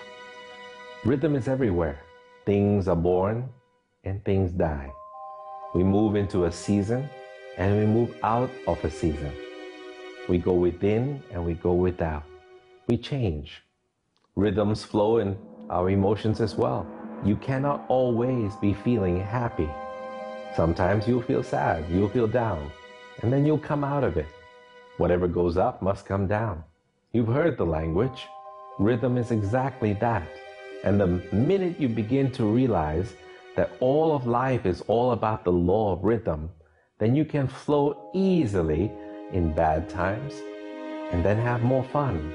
Rhythm is everywhere. Things are born and things die. We move into a season and we move out of a season. We go within and we go without. We change. Rhythms flow in our emotions as well. You cannot always be feeling happy. Sometimes you'll feel sad, you'll feel down, and then you'll come out of it. Whatever goes up must come down. You've heard the language. Rhythm is exactly that. And the minute you begin to realize that all of life is all about the law of rhythm, then you can flow easily in bad times and then have more fun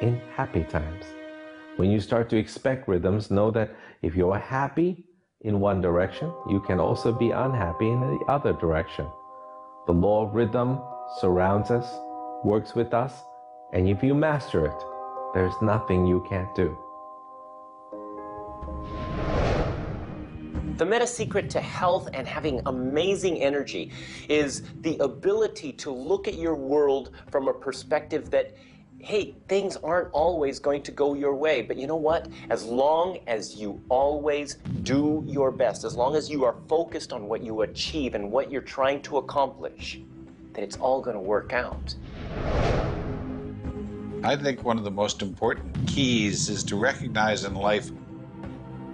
in happy times. When you start to expect rhythms, know that if you're happy in one direction, you can also be unhappy in the other direction. The law of rhythm surrounds us, works with us, and if you master it, there's nothing you can't do. The meta secret to health and having amazing energy is the ability to look at your world from a perspective that, hey, things aren't always going to go your way, but you know what? As long as you always do your best, as long as you are focused on what you achieve and what you're trying to accomplish, then it's all going to work out. I think one of the most important keys is to recognize in life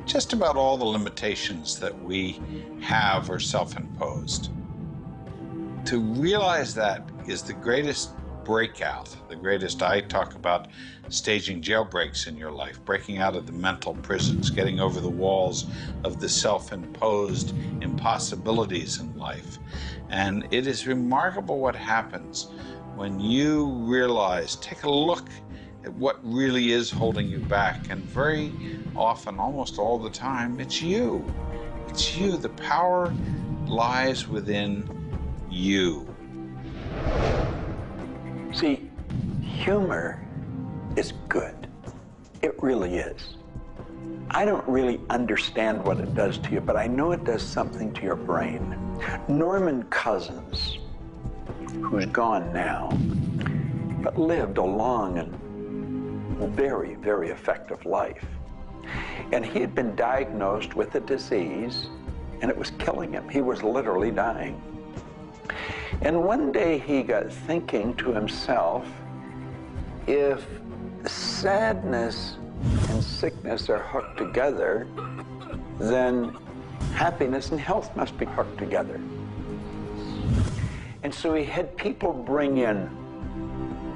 just about all the limitations that we have are self-imposed. To realize that is the greatest breakout, the greatest. I talk about staging jailbreaks in your life, breaking out of the mental prisons, getting over the walls of the self-imposed impossibilities in life. And it is remarkable what happens when you realize, take a look at what really is holding you back. And very often, almost all the time, it's you. It's you. The power lies within you. See, humor is good. It really is. I don't really understand what it does to you, but I know it does something to your brain. Norman Cousins, who's gone now, but lived a long and very, very effective life. And he had been diagnosed with a disease, and it was killing him. He was literally dying. And one day he got thinking to himself, if sadness and sickness are hooked together, then happiness and health must be hooked together. And so he had people bring in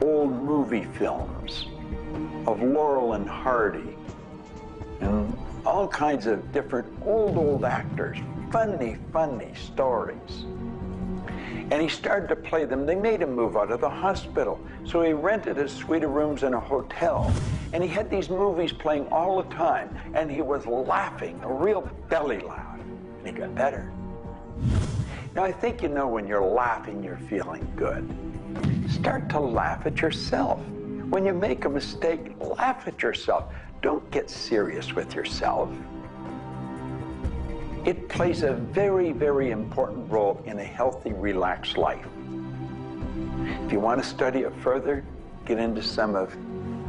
old movie films of Laurel and Hardy and all kinds of different old actors, funny stories. And he started to play them. They made him move out of the hospital. So he rented a suite of rooms in a hotel. And he had these movies playing all the time. And he was laughing, a real belly laugh. And he got better. Now, I think you know when you're laughing, you're feeling good. Start to laugh at yourself. When you make a mistake, laugh at yourself. Don't get serious with yourself. It plays a very, very important role in a healthy, relaxed life. If you want to study it further, get into some of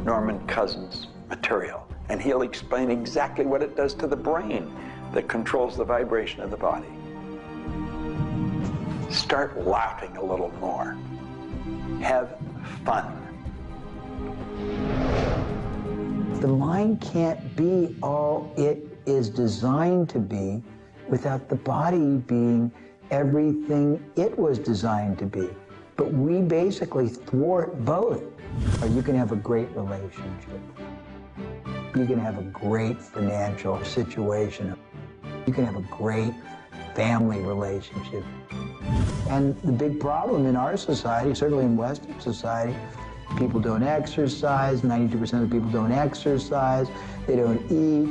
Norman Cousins' material, and he'll explain exactly what it does to the brain that controls the vibration of the body. Start laughing a little more. Have fun. The mind can't be all it is designed to be without the body being everything it was designed to be. But we basically thwart both. Or you can have a great relationship. You can have a great financial situation. You can have a great family relationship. And the big problem in our society, certainly in Western society, people don't exercise, 92% of the people don't exercise, they don't eat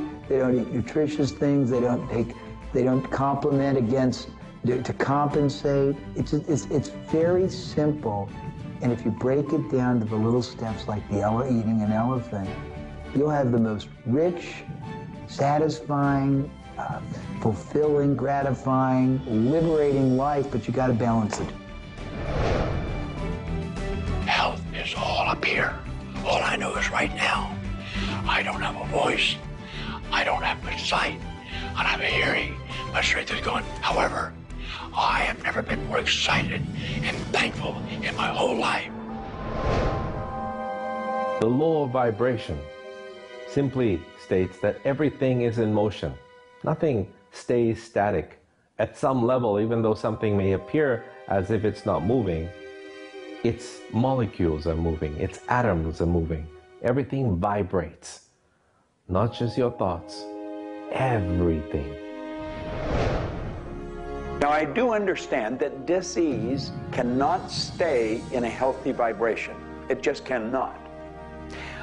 nutritious things, they don't complement to compensate. It's very simple. And if you break it down to the little steps like eating an elephant, you'll have the most rich, satisfying, fulfilling, gratifying, liberating life, but you got to balance it. Health is all up here. All I know is right now, I don't have a voice, I don't have much sight, I don't have a hearing. My strength is gone. However, I have never been more excited and thankful in my whole life. The law of vibration simply states that everything is in motion. Nothing stays static. At some level, even though something may appear as if it's not moving, its molecules are moving, its atoms are moving. Everything vibrates. Not just your thoughts, everything. Now, I do understand that disease cannot stay in a healthy vibration. It just cannot.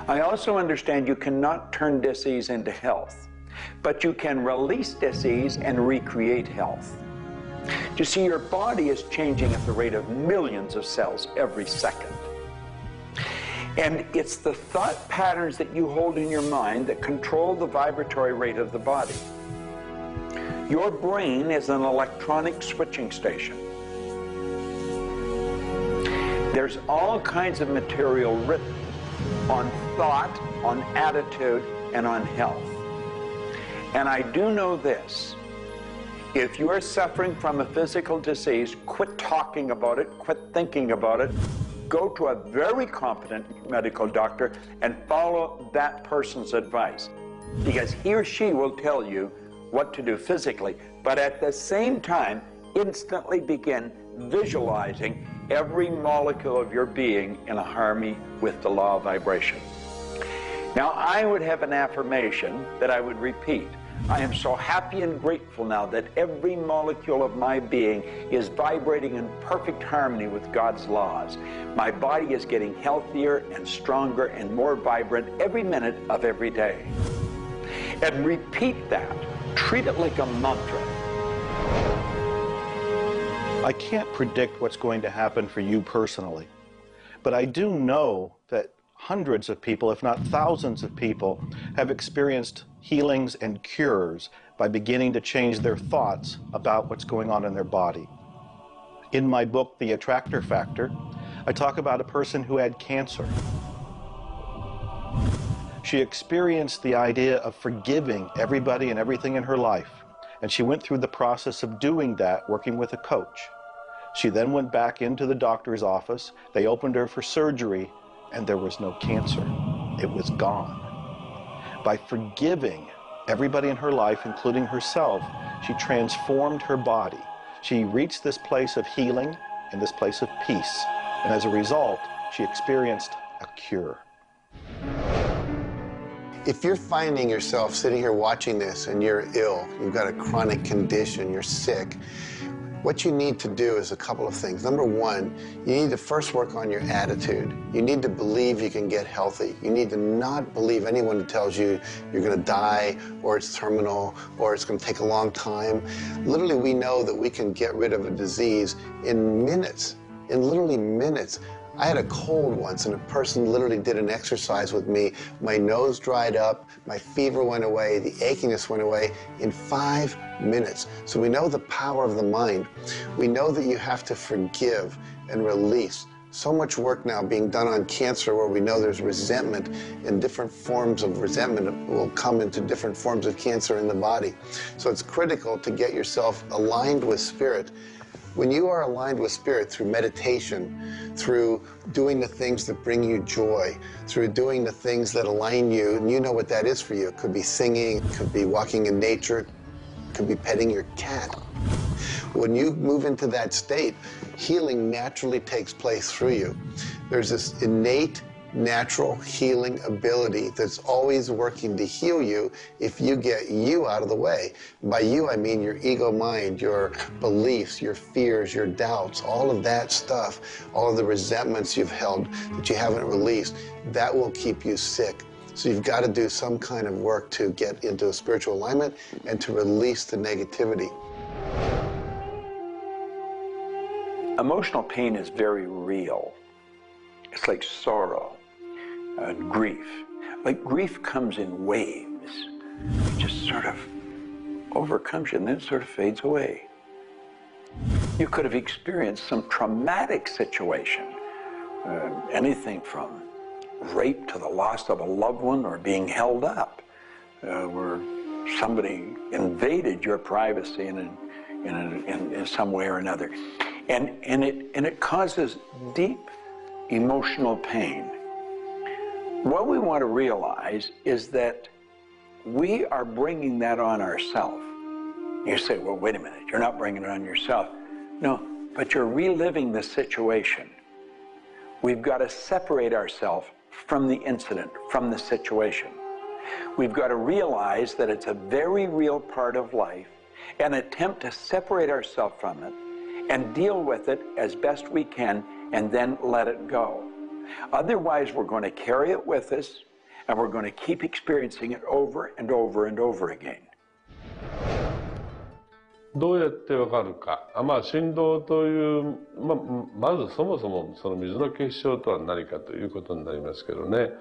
I also understand you cannot turn disease into health, but you can release disease and recreate health. You see, your body is changing at the rate of millions of cells every second. And it's the thought patterns that you hold in your mind that control the vibratory rate of the body. Your brain is an electronic switching station. There's all kinds of material written on thought, on attitude, and on health. And I do know this. If you are suffering from a physical disease, quit talking about it, quit thinking about it. Go to a very competent medical doctor and follow that person's advice, because he or she will tell you what to do physically, but at the same time, instantly begin visualizing every molecule of your being in a harmony with the law of vibration. Now, I would have an affirmation that I would repeat. I am so happy and grateful now that every molecule of my being is vibrating in perfect harmony with God's laws. My body is getting healthier and stronger and more vibrant every minute of every day. And repeat that. Treat it like a mantra. I can't predict what's going to happen for you personally, but I do know that hundreds of people, if not thousands of people, have experienced healings and cures by beginning to change their thoughts about what's going on in their body. In my book, The Attractor Factor, I talk about a person who had cancer. She experienced the idea of forgiving everybody and everything in her life, and she went through the process of doing that, working with a coach. She then went back into the doctor's office. They opened her for surgery, and there was no cancer. It was gone. By forgiving everybody in her life, including herself, she transformed her body. She reached this place of healing and this place of peace, and as a result, she experienced a cure. If you're finding yourself sitting here watching this and you're ill, you've got a chronic condition, you're sick, what you need to do is a couple of things. Number one, you need to first work on your attitude. You need to believe you can get healthy. You need to not believe anyone who tells you you're going to die, or it's terminal, or it's going to take a long time. Literally, we know that we can get rid of a disease in minutes, in literally minutes. I had a cold once, and a person literally did an exercise with me. My nose dried up, my fever went away, the achiness went away in 5 minutes. So we know the power of the mind. We know that you have to forgive and release. So much work now being done on cancer where we know there's resentment, and different forms of resentment will come into different forms of cancer in the body. So it's critical to get yourself aligned with spirit. When you are aligned with spirit through meditation, through doing the things that bring you joy, through doing the things that align you, and you know what that is for you. It could be singing, it could be walking in nature, it could be petting your cat. When you move into that state, healing naturally takes place through you. There's this innate, natural healing ability that's always working to heal you if you get you out of the way. By you, I mean your ego mind, your beliefs, your fears, your doubts, all of that stuff, all of the resentments you've held that you haven't released, that will keep you sick. So you've got to do some kind of work to get into a spiritual alignment and to release the negativity. Emotional pain is very real. It's like sorrow. Grief. Like grief comes in waves. It just sort of overcomes you and then it sort of fades away. You could have experienced some traumatic situation, anything from rape to the loss of a loved one or being held up, where somebody invaded your privacy in some way or another. And it causes deep emotional pain. What we want to realize is that we are bringing that on ourselves. You say, well, wait a minute, you're not bringing it on yourself. No, but you're reliving the situation. We've got to separate ourselves from the incident, from the situation. We've got to realize that it's a very real part of life and attempt to separate ourselves from it and deal with it as best we can and then let it go. Otherwise, we're going to carry it with us, and we're going to keep experiencing it over and over and over again. どうやってわかるか。振動という、まずそもそもその水の結晶とは何かということになりますけどね。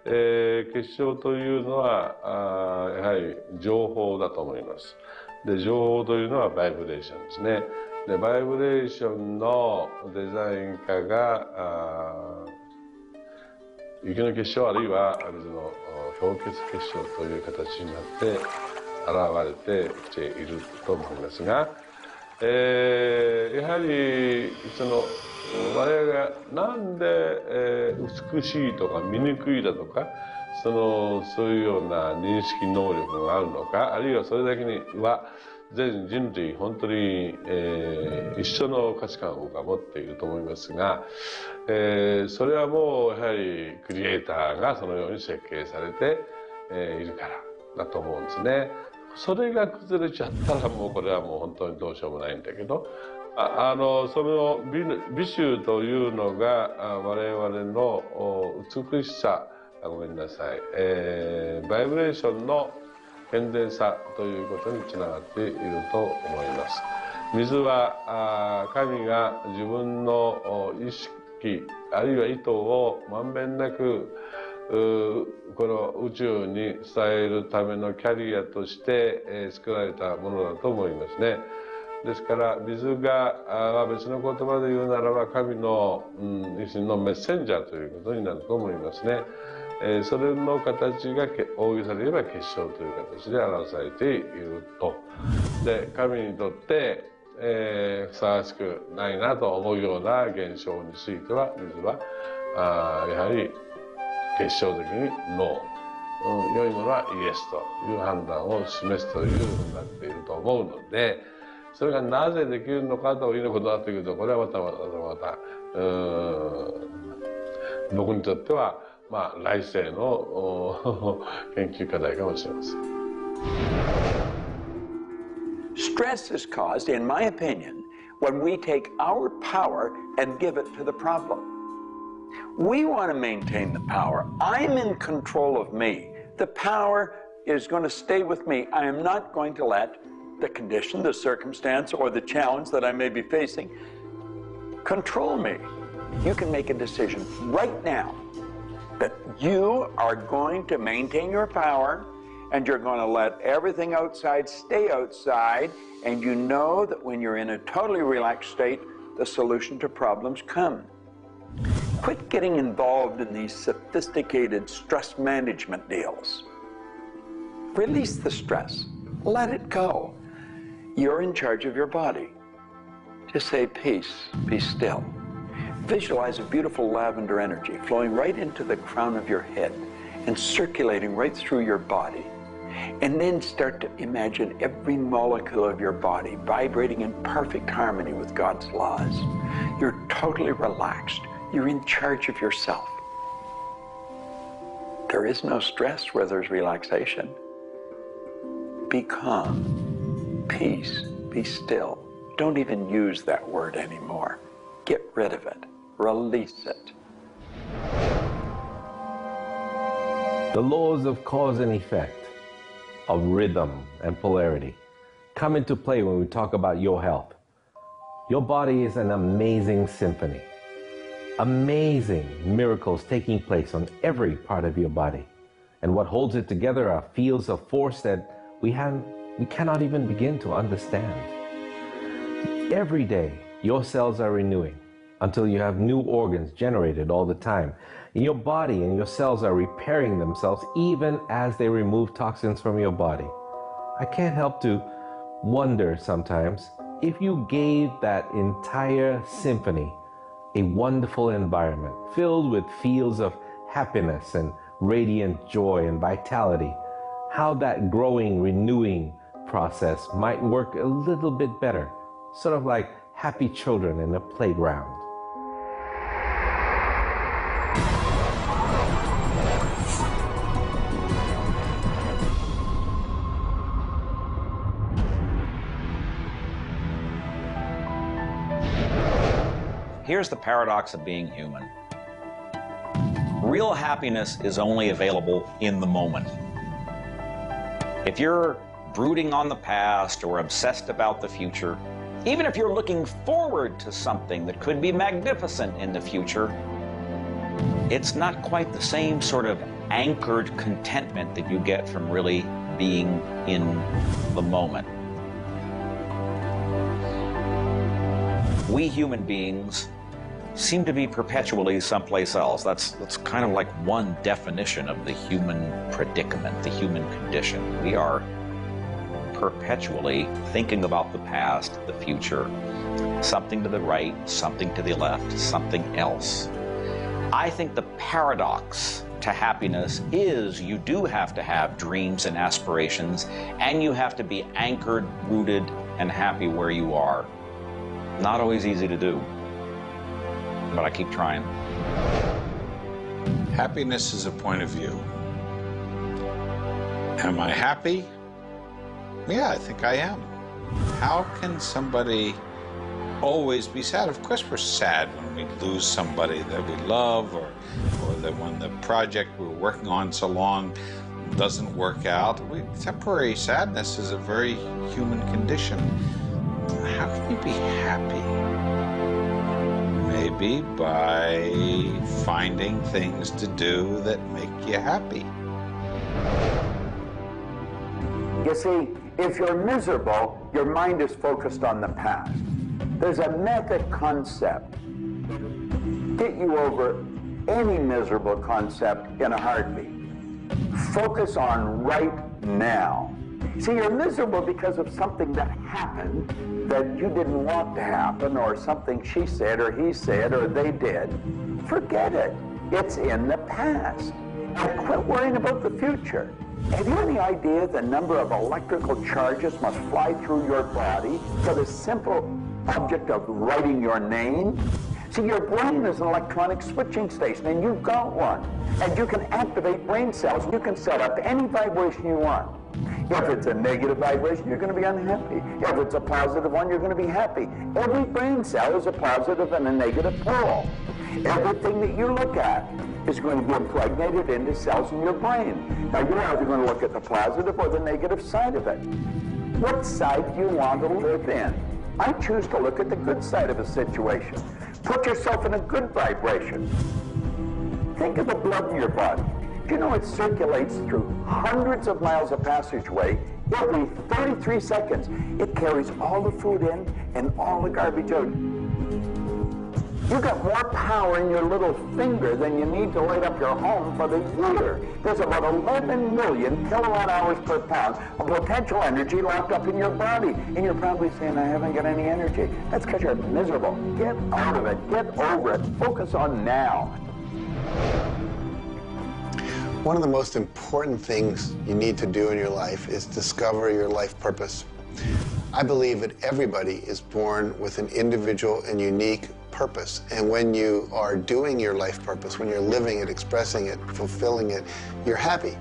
結晶というのはやはり情報だと思います。で、情報というのはバイブレーションですね。で、バイブレーションのデザイン家が雪の結晶あるいは水の氷結結晶という形になって現れてきていると思いますが、やはり我々がなんで美しいとか醜いだとかそういうような認識能力があるのか、あるいはそれだけには全人類本当に、一緒の価値観を僕は持っていると思いますが、それはもうやはりクリエイターがそのように設計されて、いるからだと思うんですね。それが崩れちゃったらもうこれはもう本当にどうしようもないんだけど、その美醜というのが我々の美しさ、ごめんなさい、バイブレーションの健全さということにつながっていると思います。水は神が自分の意識機あるいは意図をまんべんなくこの宇宙に伝えるためのキャリアとして、作られたものだと思いますね。ですから水が別の言葉で言うならば神の、一種のメッセンジャーということになると思いますね。それの形が大げさで言えば結晶という形で表されていると。で神にとってふさわしくないなと思うような現象については水はやはり結晶的にノー、良いものはイエスという判断を示すというふうになっていると思うので、それがなぜできるのかということになってくると、これはまた僕にとっては来世の研究課題かもしれません。Stress is caused, in my opinion, when we take our power and give it to the problem. We want to maintain the power. I'm in control of me. The power is going to stay with me. I am not going to let the condition, the circumstance, or the challenge that I may be facing control me. You can make a decision right now that you are going to maintain your power and you're going to let everything outside stay outside, and you know that when you're in a totally relaxed state, the solution to problems come. Quit getting involved in these sophisticated stress management deals. Release the stress. Let it go. You're in charge of your body. Just say peace, be still. Visualize a beautiful lavender energy flowing right into the crown of your head and circulating right through your body. And then start to imagine every molecule of your body vibrating in perfect harmony with God's laws. You're totally relaxed. You're in charge of yourself. There is no stress where there's relaxation. Be calm, peace, be still. Don't even use that word anymore. Get rid of it. Release it. The laws of cause and effect, of rhythm and polarity, come into play when we talk about your health. Your body is an amazing symphony. Amazing miracles taking place on every part of your body. And what holds it together are fields of force that we cannot even begin to understand. Every day, your cells are renewing until you have new organs generated all the time. And your body and your cells are repairing themselves even as they remove toxins from your body. I can't help to wonder sometimes if you gave that entire symphony a wonderful environment filled with fields of happiness and radiant joy and vitality, how that growing, renewing process might work a little bit better, sort of like happy children in a playground. Here's the paradox of being human. Real happiness is only available in the moment. If you're brooding on the past or obsessed about the future, even if you're looking forward to something that could be magnificent in the future, it's not quite the same sort of anchored contentment that you get from really being in the moment. We human beings seem to be perpetually someplace else. That's kind of like one definition of the human predicament, the human condition. We are perpetually thinking about the past, the future, something to the right, something to the left, something else. I think the paradox to happiness is you do have to have dreams and aspirations, and you have to be anchored, rooted, and happy where you are. Not always easy to do, but I keep trying. Happiness is a point of view. Am I happy? Yeah, I think I am. How can somebody always be sad? Of course we're sad when we lose somebody that we love, or that when the project we're working on so long doesn't work out. Temporary sadness is a very human condition. How can you be happy? Maybe by finding things to do that make you happy. You see, if you're miserable, your mind is focused on the past. There's a method concept. Get you over any miserable concept in a heartbeat. Focus on right now. See, you're miserable because of something that happened that you didn't want to happen, or something she said or he said or they did. Forget it. It's in the past. And quit worrying about the future. Have you any idea the number of electrical charges must fly through your body for the simple object of writing your name? See, your brain is an electronic switching station, and you've got one. And you can activate brain cells. You can set up any vibration you want. If it's a negative vibration, you're going to be unhappy. If it's a positive one, you're going to be happy. Every brain cell is a positive and a negative pole. Everything that you look at is going to be impregnated into cells in your brain. Now, you're either going to look at the positive or the negative side of it. What side do you want to live in? I choose to look at the good side of a situation. Put yourself in a good vibration. Think of the blood in your body. Do you know it circulates through hundreds of miles of passageway every 33 seconds? It carries all the food in and all the garbage out. You've got more power in your little finger than you need to light up your home for the year. There's about 11 million kilowatt hours per pound of potential energy locked up in your body. And you're probably saying, I haven't got any energy. That's because you're miserable. Get out of it. Get over it. Focus on now. One of the most important things you need to do in your life is discover your life purpose. I believe that everybody is born with an individual and unique purpose. And when you are doing your life purpose, when you're living it, expressing it, fulfilling it, you're happy.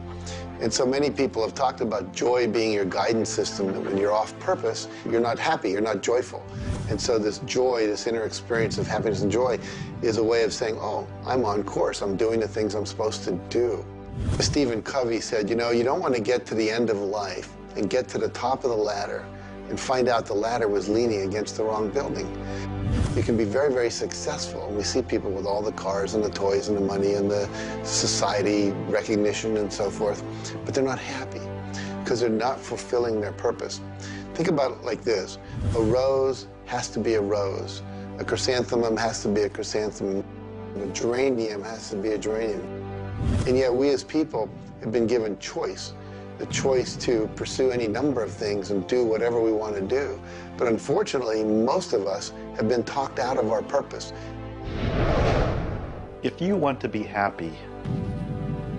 And so many people have talked about joy being your guidance system, that when you're off purpose, you're not happy, you're not joyful. And so this joy, this inner experience of happiness and joy is a way of saying, oh, I'm on course, I'm doing the things I'm supposed to do. Stephen Covey said, you know, you don't want to get to the end of life and get to the top of the ladder and find out the ladder was leaning against the wrong building. You can be very, very successful. We see people with all the cars and the toys and the money and the society recognition and so forth, but they're not happy because they're not fulfilling their purpose. Think about it like this. A rose has to be a rose. A chrysanthemum has to be a chrysanthemum. A geranium has to be a geranium. And yet we as people have been given choice. The choice to pursue any number of things and do whatever we want to do. But unfortunately, most of us have been talked out of our purpose. If you want to be happy,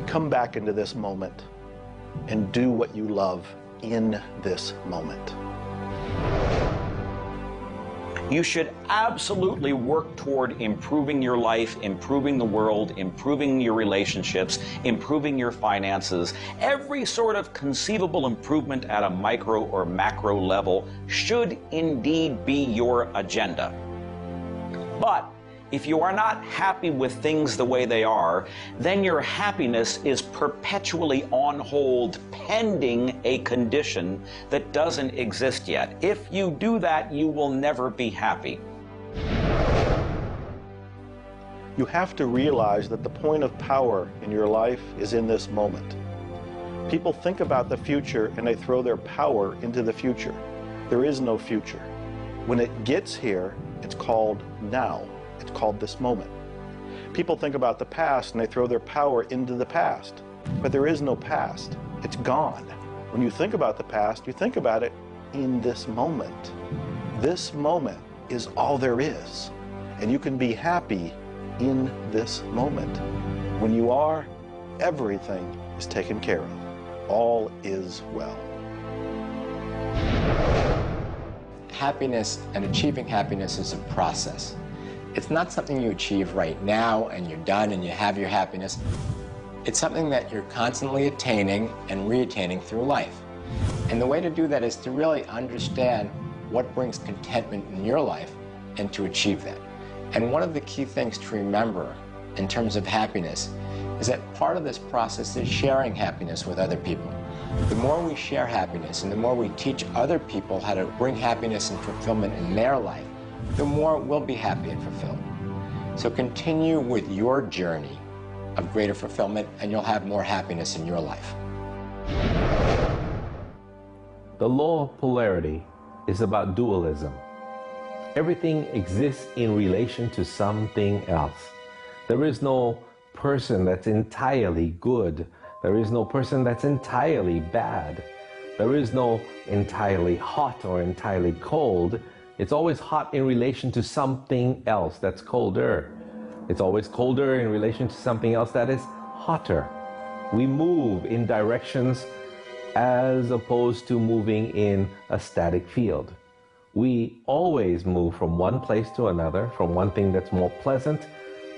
come back into this moment and do what you love in this moment. You should absolutely work toward improving your life, improving the world, improving your relationships, improving your finances. Every sort of conceivable improvement at a micro or macro level should indeed be your agenda. But if you are not happy with things the way they are, then your happiness is perpetually on hold pending a condition that doesn't exist yet. If you do that, you will never be happy. You have to realize that the point of power in your life is in this moment. People think about the future and they throw their power into the future. There is no future. When it gets here, it's called now. It's called this moment. People think about the past and they throw their power into the past. But there is no past. It's gone. When you think about the past, you think about it in this moment. This moment is all there is. And you can be happy in this moment. When you are, everything is taken care of. All is well. Happiness and achieving happiness is a process. It's not something you achieve right now and you're done and you have your happiness. It's something that you're constantly attaining and re-attaining through life. And the way to do that is to really understand what brings contentment in your life and to achieve that. And one of the key things to remember in terms of happiness is that part of this process is sharing happiness with other people. The more we share happiness and the more we teach other people how to bring happiness and fulfillment in their life, the more we'll be happy and fulfilled. So continue with your journey of greater fulfillment, and you'll have more happiness in your life. The law of polarity is about dualism. Everything exists in relation to something else. There is no person that's entirely good. There is no person that's entirely bad. There is no entirely hot or entirely cold. It's always hot in relation to something else that's colder. It's always colder in relation to something else that is hotter. We move in directions as opposed to moving in a static field. We always move from one place to another, from one thing that's more pleasant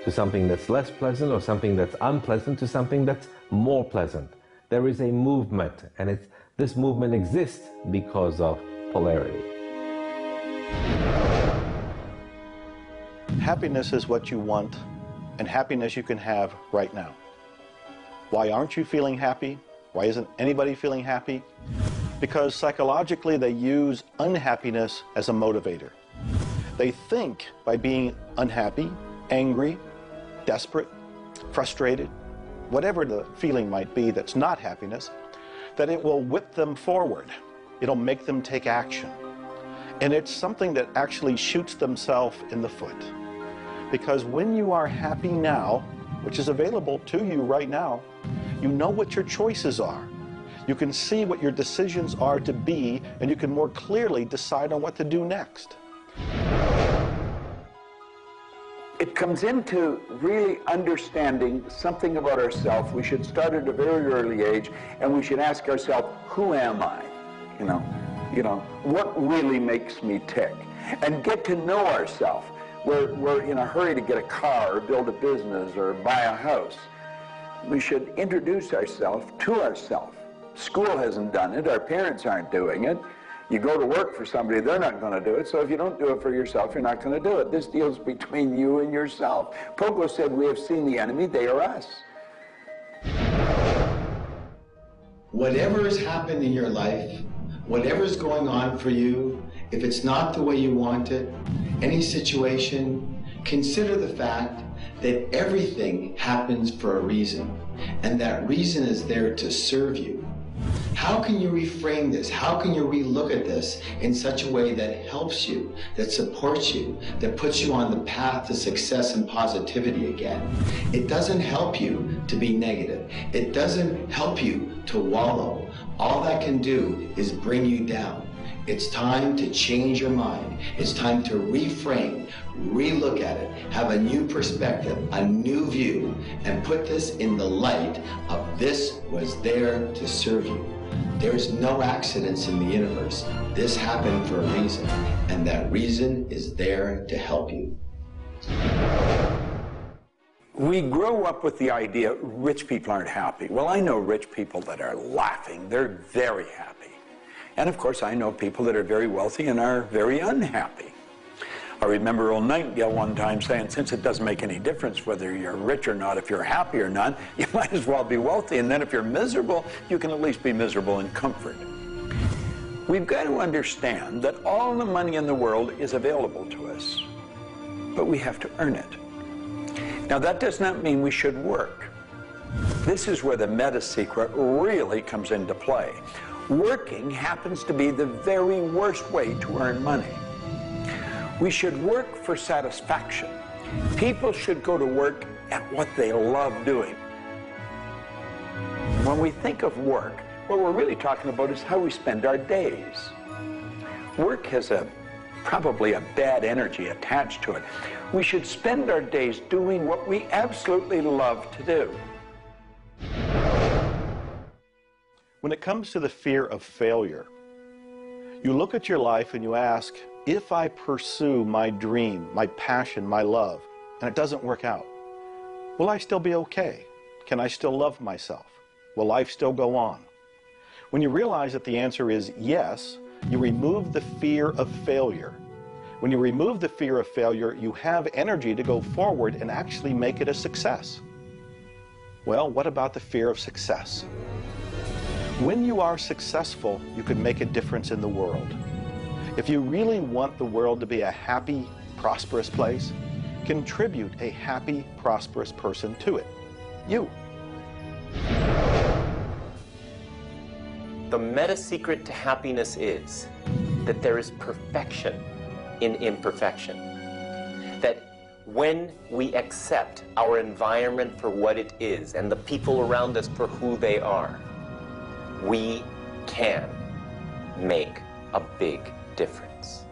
to something that's less pleasant, or something that's unpleasant to something that's more pleasant. There is a movement, and this movement exists because of polarity. Happiness is what you want, and happiness you can have right now. Why aren't you feeling happy? Why isn't anybody feeling happy? Because psychologically they use unhappiness as a motivator. They think by being unhappy, angry, desperate, frustrated, whatever the feeling might be that's not happiness, that it will whip them forward. It'll make them take action. And it's something that actually shoots themselves in the foot. Because when you are happy now, which is available to you right now, you know what your choices are. You can see what your decisions are to be, and you can more clearly decide on what to do next. It comes into really understanding something about ourselves. We should start at a very early age, and we should ask ourselves, who am I? You know, what really makes me tick? And get to know ourselves. We're in a hurry to get a car or build a business or buy a house. We should introduce ourselves to ourselves. School hasn't done it. Our parents aren't doing it. You go to work for somebody, they're not going to do it. So if you don't do it for yourself, you're not going to do it. This deals between you and yourself. Pogo said, we have seen the enemy, they are us. Whatever has happened in your life, whatever's going on for you, if it's not the way you want it, any situation, consider the fact that everything happens for a reason, and that reason is there to serve you. How can you reframe this? How can you relook at this in such a way that helps you, that supports you, that puts you on the path to success and positivity again? It doesn't help you to be negative. It doesn't help you to wallow. All that can do is bring you down. It's time to change your mind. It's time to reframe, relook at it, have a new perspective, a new view, and put this in the light of this was there to serve you. There's no accidents in the universe. This happened for a reason, and that reason is there to help you. We grow up with the idea rich people aren't happy. Well, I know rich people that are laughing. They're very happy. And of course, I know people that are very wealthy and are very unhappy. I remember old Nightingale one time saying, since it doesn't make any difference whether you're rich or not, if you're happy or not, you might as well be wealthy. And then if you're miserable, you can at least be miserable in comfort. We've got to understand that all the money in the world is available to us, but we have to earn it. Now, that does not mean we should work. This is where the meta secret really comes into play. Working happens to be the very worst way to earn money. We should work for satisfaction. People should go to work at what they love doing. When we think of work, what we're really talking about is how we spend our days. Work has probably a bad energy attached to it. We should spend our days doing what we absolutely love to do. When it comes to the fear of failure, you look at your life and you ask, if I pursue my dream, my passion, my love, and it doesn't work out, will I still be okay? Can I still love myself? Will life still go on? When you realize that the answer is yes, you remove the fear of failure. When you remove the fear of failure, you have energy to go forward and actually make it a success. Well, what about the fear of success? When you are successful, you can make a difference in the world. If you really want the world to be a happy, prosperous place, contribute a happy, prosperous person to it? You. The meta secret to happiness is that there is perfection in imperfection. That when we accept our environment for what it is and the people around us for who they are, we can make a big difference.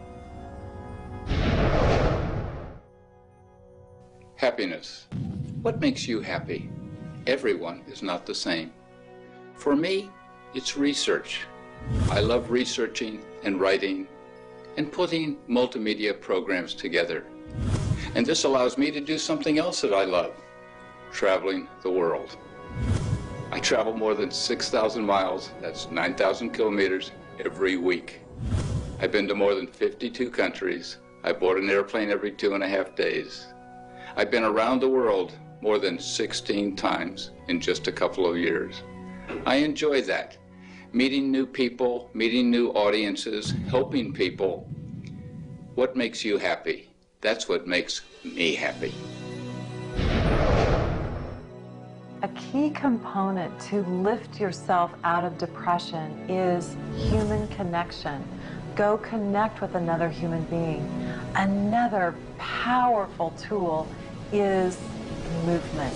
Happiness. What makes you happy? Everyone is not the same. For me, it's research. I love researching and writing and putting multimedia programs together. And this allows me to do something else that I love, traveling the world. I travel more than 6,000 miles, that's 9,000 kilometers, every week. I've been to more than 52 countries. I board an airplane every 2.5 days. I've been around the world more than 16 times in just a couple of years. I enjoy that. Meeting new people, meeting new audiences, helping people. What makes you happy? That's what makes me happy. A key component to lift yourself out of depression is human connection. Go connect with another human being. Another powerful tool is movement.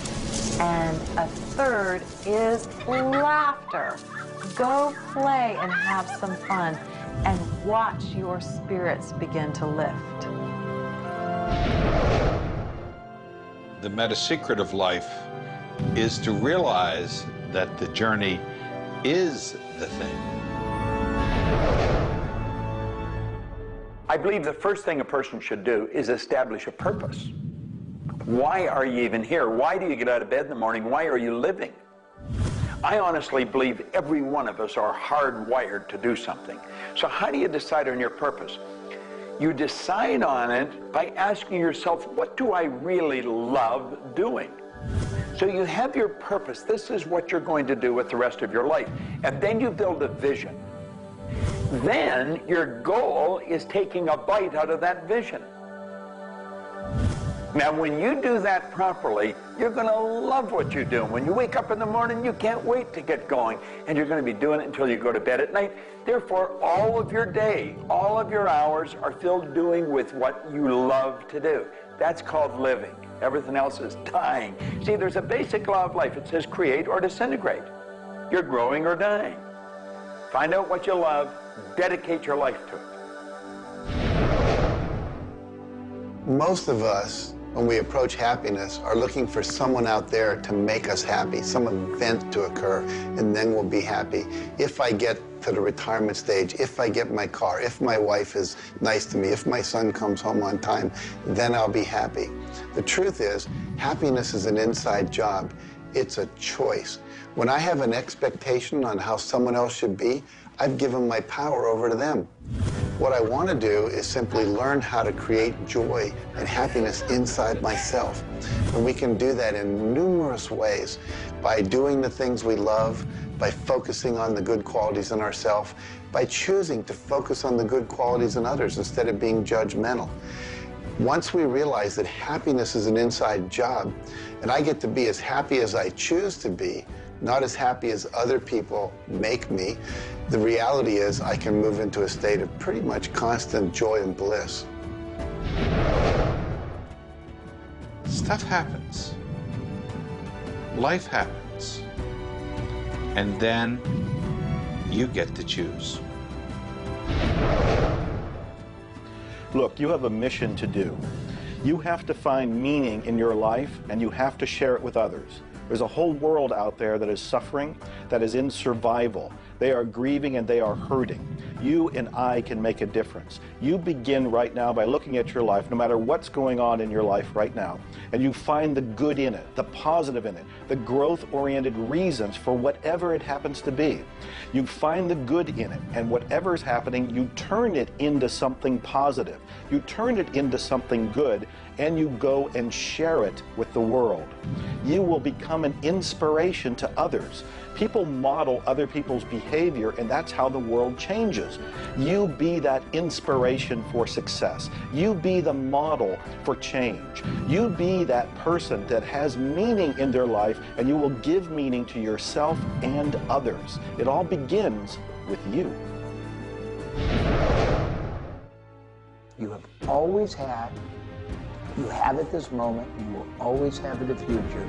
And a third is laughter. Go play and have some fun and watch your spirits begin to lift. The meta secret of life is to realize that the journey is the thing. I believe the first thing a person should do is establish a purpose. Why are you even here? Why do you get out of bed in the morning? Why are you living? I honestly believe every one of us are hardwired to do something. So how do you decide on your purpose? You decide on it by asking yourself, what do I really love doing? So you have your purpose. This is what you're going to do with the rest of your life. And then you build a vision. Then your goal is taking a bite out of that vision. Now, when you do that properly, you're going to love what you do. When you wake up in the morning, you can't wait to get going, and you're going to be doing it until you go to bed at night. Therefore, all of your day, all of your hours are filled doing with what you love to do. That's called living. Everything else is dying. See, there's a basic law of life. It says create or disintegrate. You're growing or dying. Find out what you love, dedicate your life to it. Most of us, when we approach happiness, are looking for someone out there to make us happy, some event to occur, and then we'll be happy. If I get to the retirement stage, if I get my car, if my wife is nice to me, if my son comes home on time, then I'll be happy. The truth is, happiness is an inside job. It's a choice. When I have an expectation on how someone else should be, I've given my power over to them. What I want to do is simply learn how to create joy and happiness inside myself. And we can do that in numerous ways, by doing the things we love, by focusing on the good qualities in ourselves, by choosing to focus on the good qualities in others instead of being judgmental. Once we realize that happiness is an inside job, and I get to be as happy as I choose to be, not as happy as other people make me, the reality is I can move into a state of pretty much constant joy and bliss. Stuff happens. Life happens. And then you get to choose. Look, you have a mission to do. You have to find meaning in your life, and you have to share it with others. There's a whole world out there that is suffering, that is in survival. They are grieving and they are hurting. You and I can make a difference. You begin right now by looking at your life, no matter what's going on in your life right now, and you find the good in it, the positive in it, the growth-oriented reasons for whatever it happens to be. You find the good in it, and whatever is happening, you turn it into something positive. You turn it into something good, and you go and share it with the world. You will become an inspiration to others. People model other people's behavior, and that's how the world changes. You be that inspiration for success. You be the model for change. You be that person that has meaning in their life, and you will give meaning to yourself and others. It all begins with you. You have always had, you have at this moment, you will always have in the future,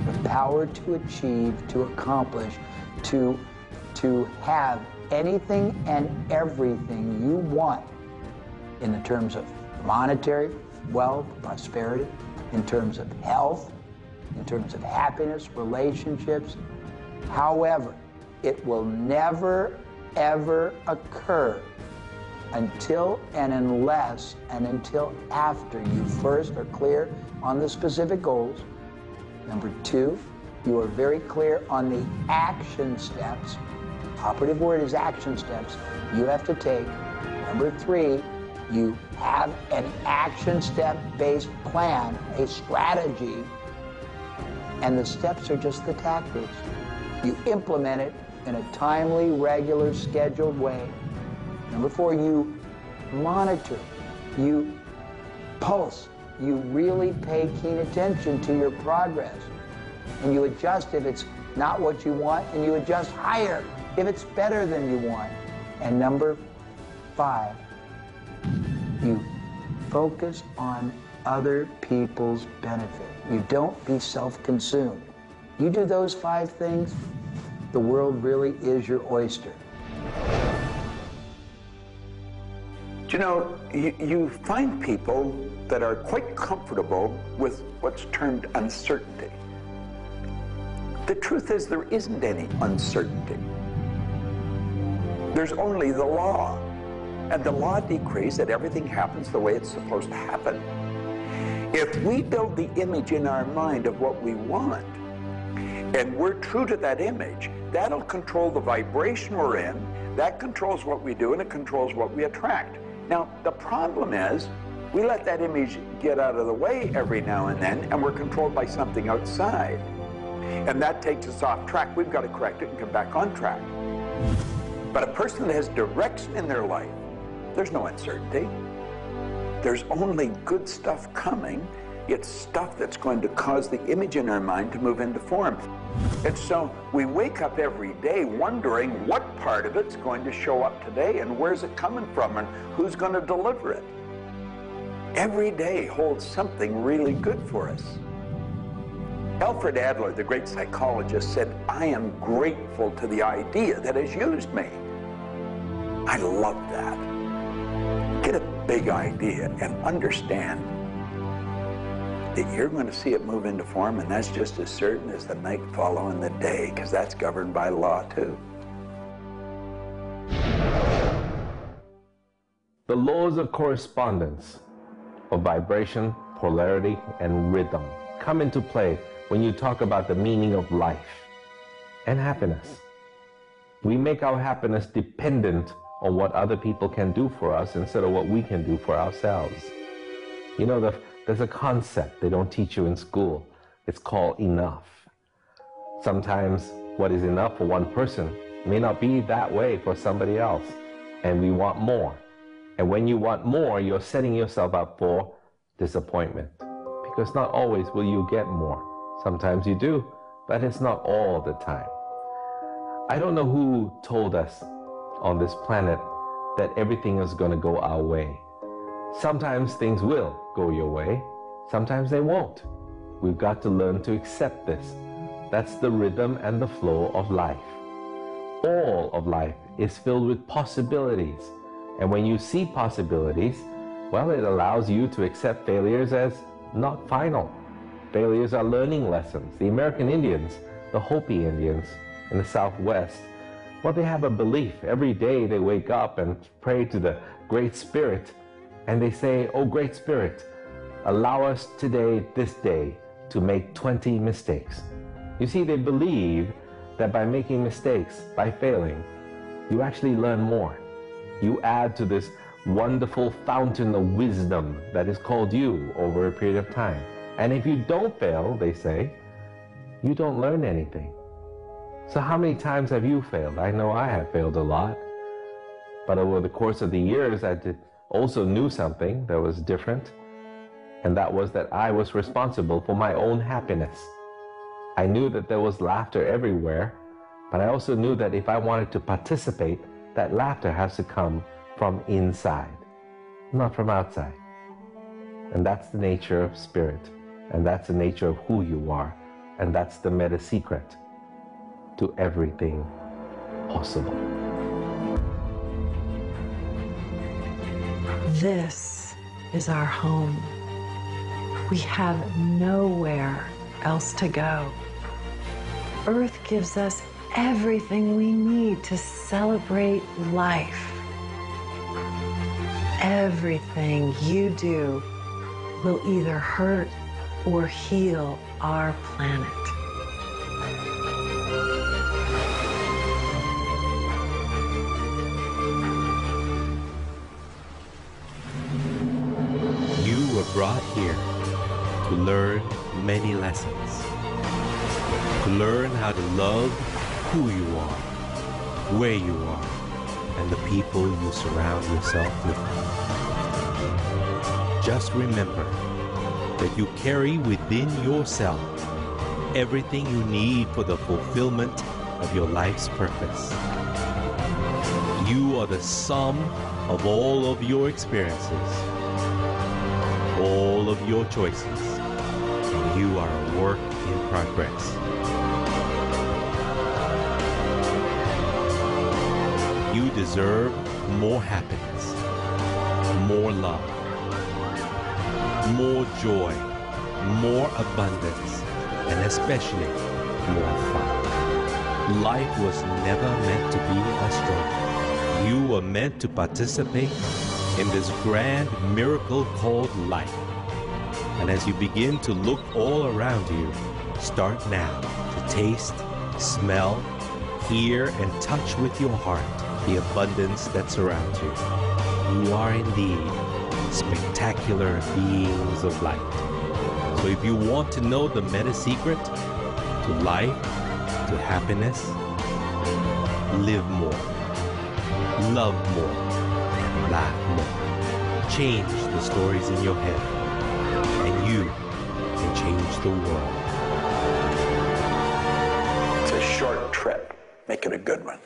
the power to achieve, to accomplish, to have anything and everything you want in the terms of monetary wealth, prosperity, in terms of health, in terms of happiness, relationships. However, it will never, ever occur until and unless and until after you first are clear on the specific goals. Number two, you are very clear on the action steps. Operative word is action steps you have to take. Number three, you have an action step-based plan, a strategy, and the steps are just the tactics. You implement it in a timely, regular, scheduled way. Number four, you monitor, you pulse, you really pay keen attention to your progress, and you adjust if it's not what you want, and you adjust higher if it's better than you want. And number five, you focus on other people's benefit. You don't be self-consumed. You do those five things, the world really is your oyster. Do you know, you find people that are quite comfortable with what's termed uncertainty. The truth is there isn't any uncertainty. There's only the law. And the law decrees that everything happens the way it's supposed to happen. If we build the image in our mind of what we want, and we're true to that image, that'll control the vibration we're in, that controls what we do, and it controls what we attract. Now, the problem is, we let that image get out of the way every now and then, and we're controlled by something outside. And that takes us off track. We've got to correct it and come back on track. But a person that has direction in their life, there's no uncertainty. There's only good stuff coming. It's stuff that's going to cause the image in our mind to move into form. And so we wake up every day wondering what part of it's going to show up today and where's it coming from and who's going to deliver it. Every day holds something really good for us. Alfred Adler, the great psychologist, said, "I am grateful to the idea that has used me." I love that. Get a big idea and understand that you're going to see it move into form, and that's just as certain as the night following the day, because that's governed by law too. The laws of correspondence, of vibration, polarity, and rhythm come into play when you talk about the meaning of life and happiness. We make our happiness dependent on what other people can do for us instead of what we can do for ourselves. You know, there's a concept they don't teach you in school. It's called enough. Sometimes what is enough for one person may not be that way for somebody else, and we want more. And when you want more, you're setting yourself up for disappointment, because not always will you get more. Sometimes you do, but it's not all the time. I don't know who told us on this planet that everything is going to go our way. Sometimes things will go your way, sometimes they won't. We've got to learn to accept this. That's the rhythm and the flow of life. All of life is filled with possibilities. And when you see possibilities, well, it allows you to accept failures as not final. Failures are learning lessons. The American Indians, the Hopi Indians in the Southwest, well, they have a belief. Every day they wake up and pray to the Great Spirit, and they say, "Oh, Great Spirit, allow us today, this day, to make 20 mistakes." You see, they believe that by making mistakes, by failing, you actually learn more. You add to this wonderful fountain of wisdom that is called you over a period of time. And if you don't fail, they say, you don't learn anything. So how many times have you failed? I know I have failed a lot. But over the course of the years, I also knew something that was different. And that was that I was responsible for my own happiness. I knew that there was laughter everywhere, but I also knew that if I wanted to participate, that laughter has to come from inside, not from outside. And that's the nature of spirit, and that's the nature of who you are, and that's the meta secret to everything possible. This is our home. We have nowhere else to go. Earth gives us everything we need to celebrate life. Everything you do will either hurt or heal our planet. You were brought here to learn many lessons. To learn how to love who you are, where you are, and the people you surround yourself with. Just remember that you carry within yourself everything you need for the fulfillment of your life's purpose. You are the sum of all of your experiences, all of your choices, and you are a work in progress. You deserve more happiness, more love, more joy, more abundance, and especially more fun. Life was never meant to be a struggle. You were meant to participate in this grand miracle called life. And as you begin to look all around you, start now to taste, smell, hear, and touch with your heart the abundance that surrounds you. You are indeed spectacular beings of light. So if you want to know the meta secret to life, to happiness, live more, love more, and laugh more. Change the stories in your head, and you can change the world. It's a short trip. Make it a good one.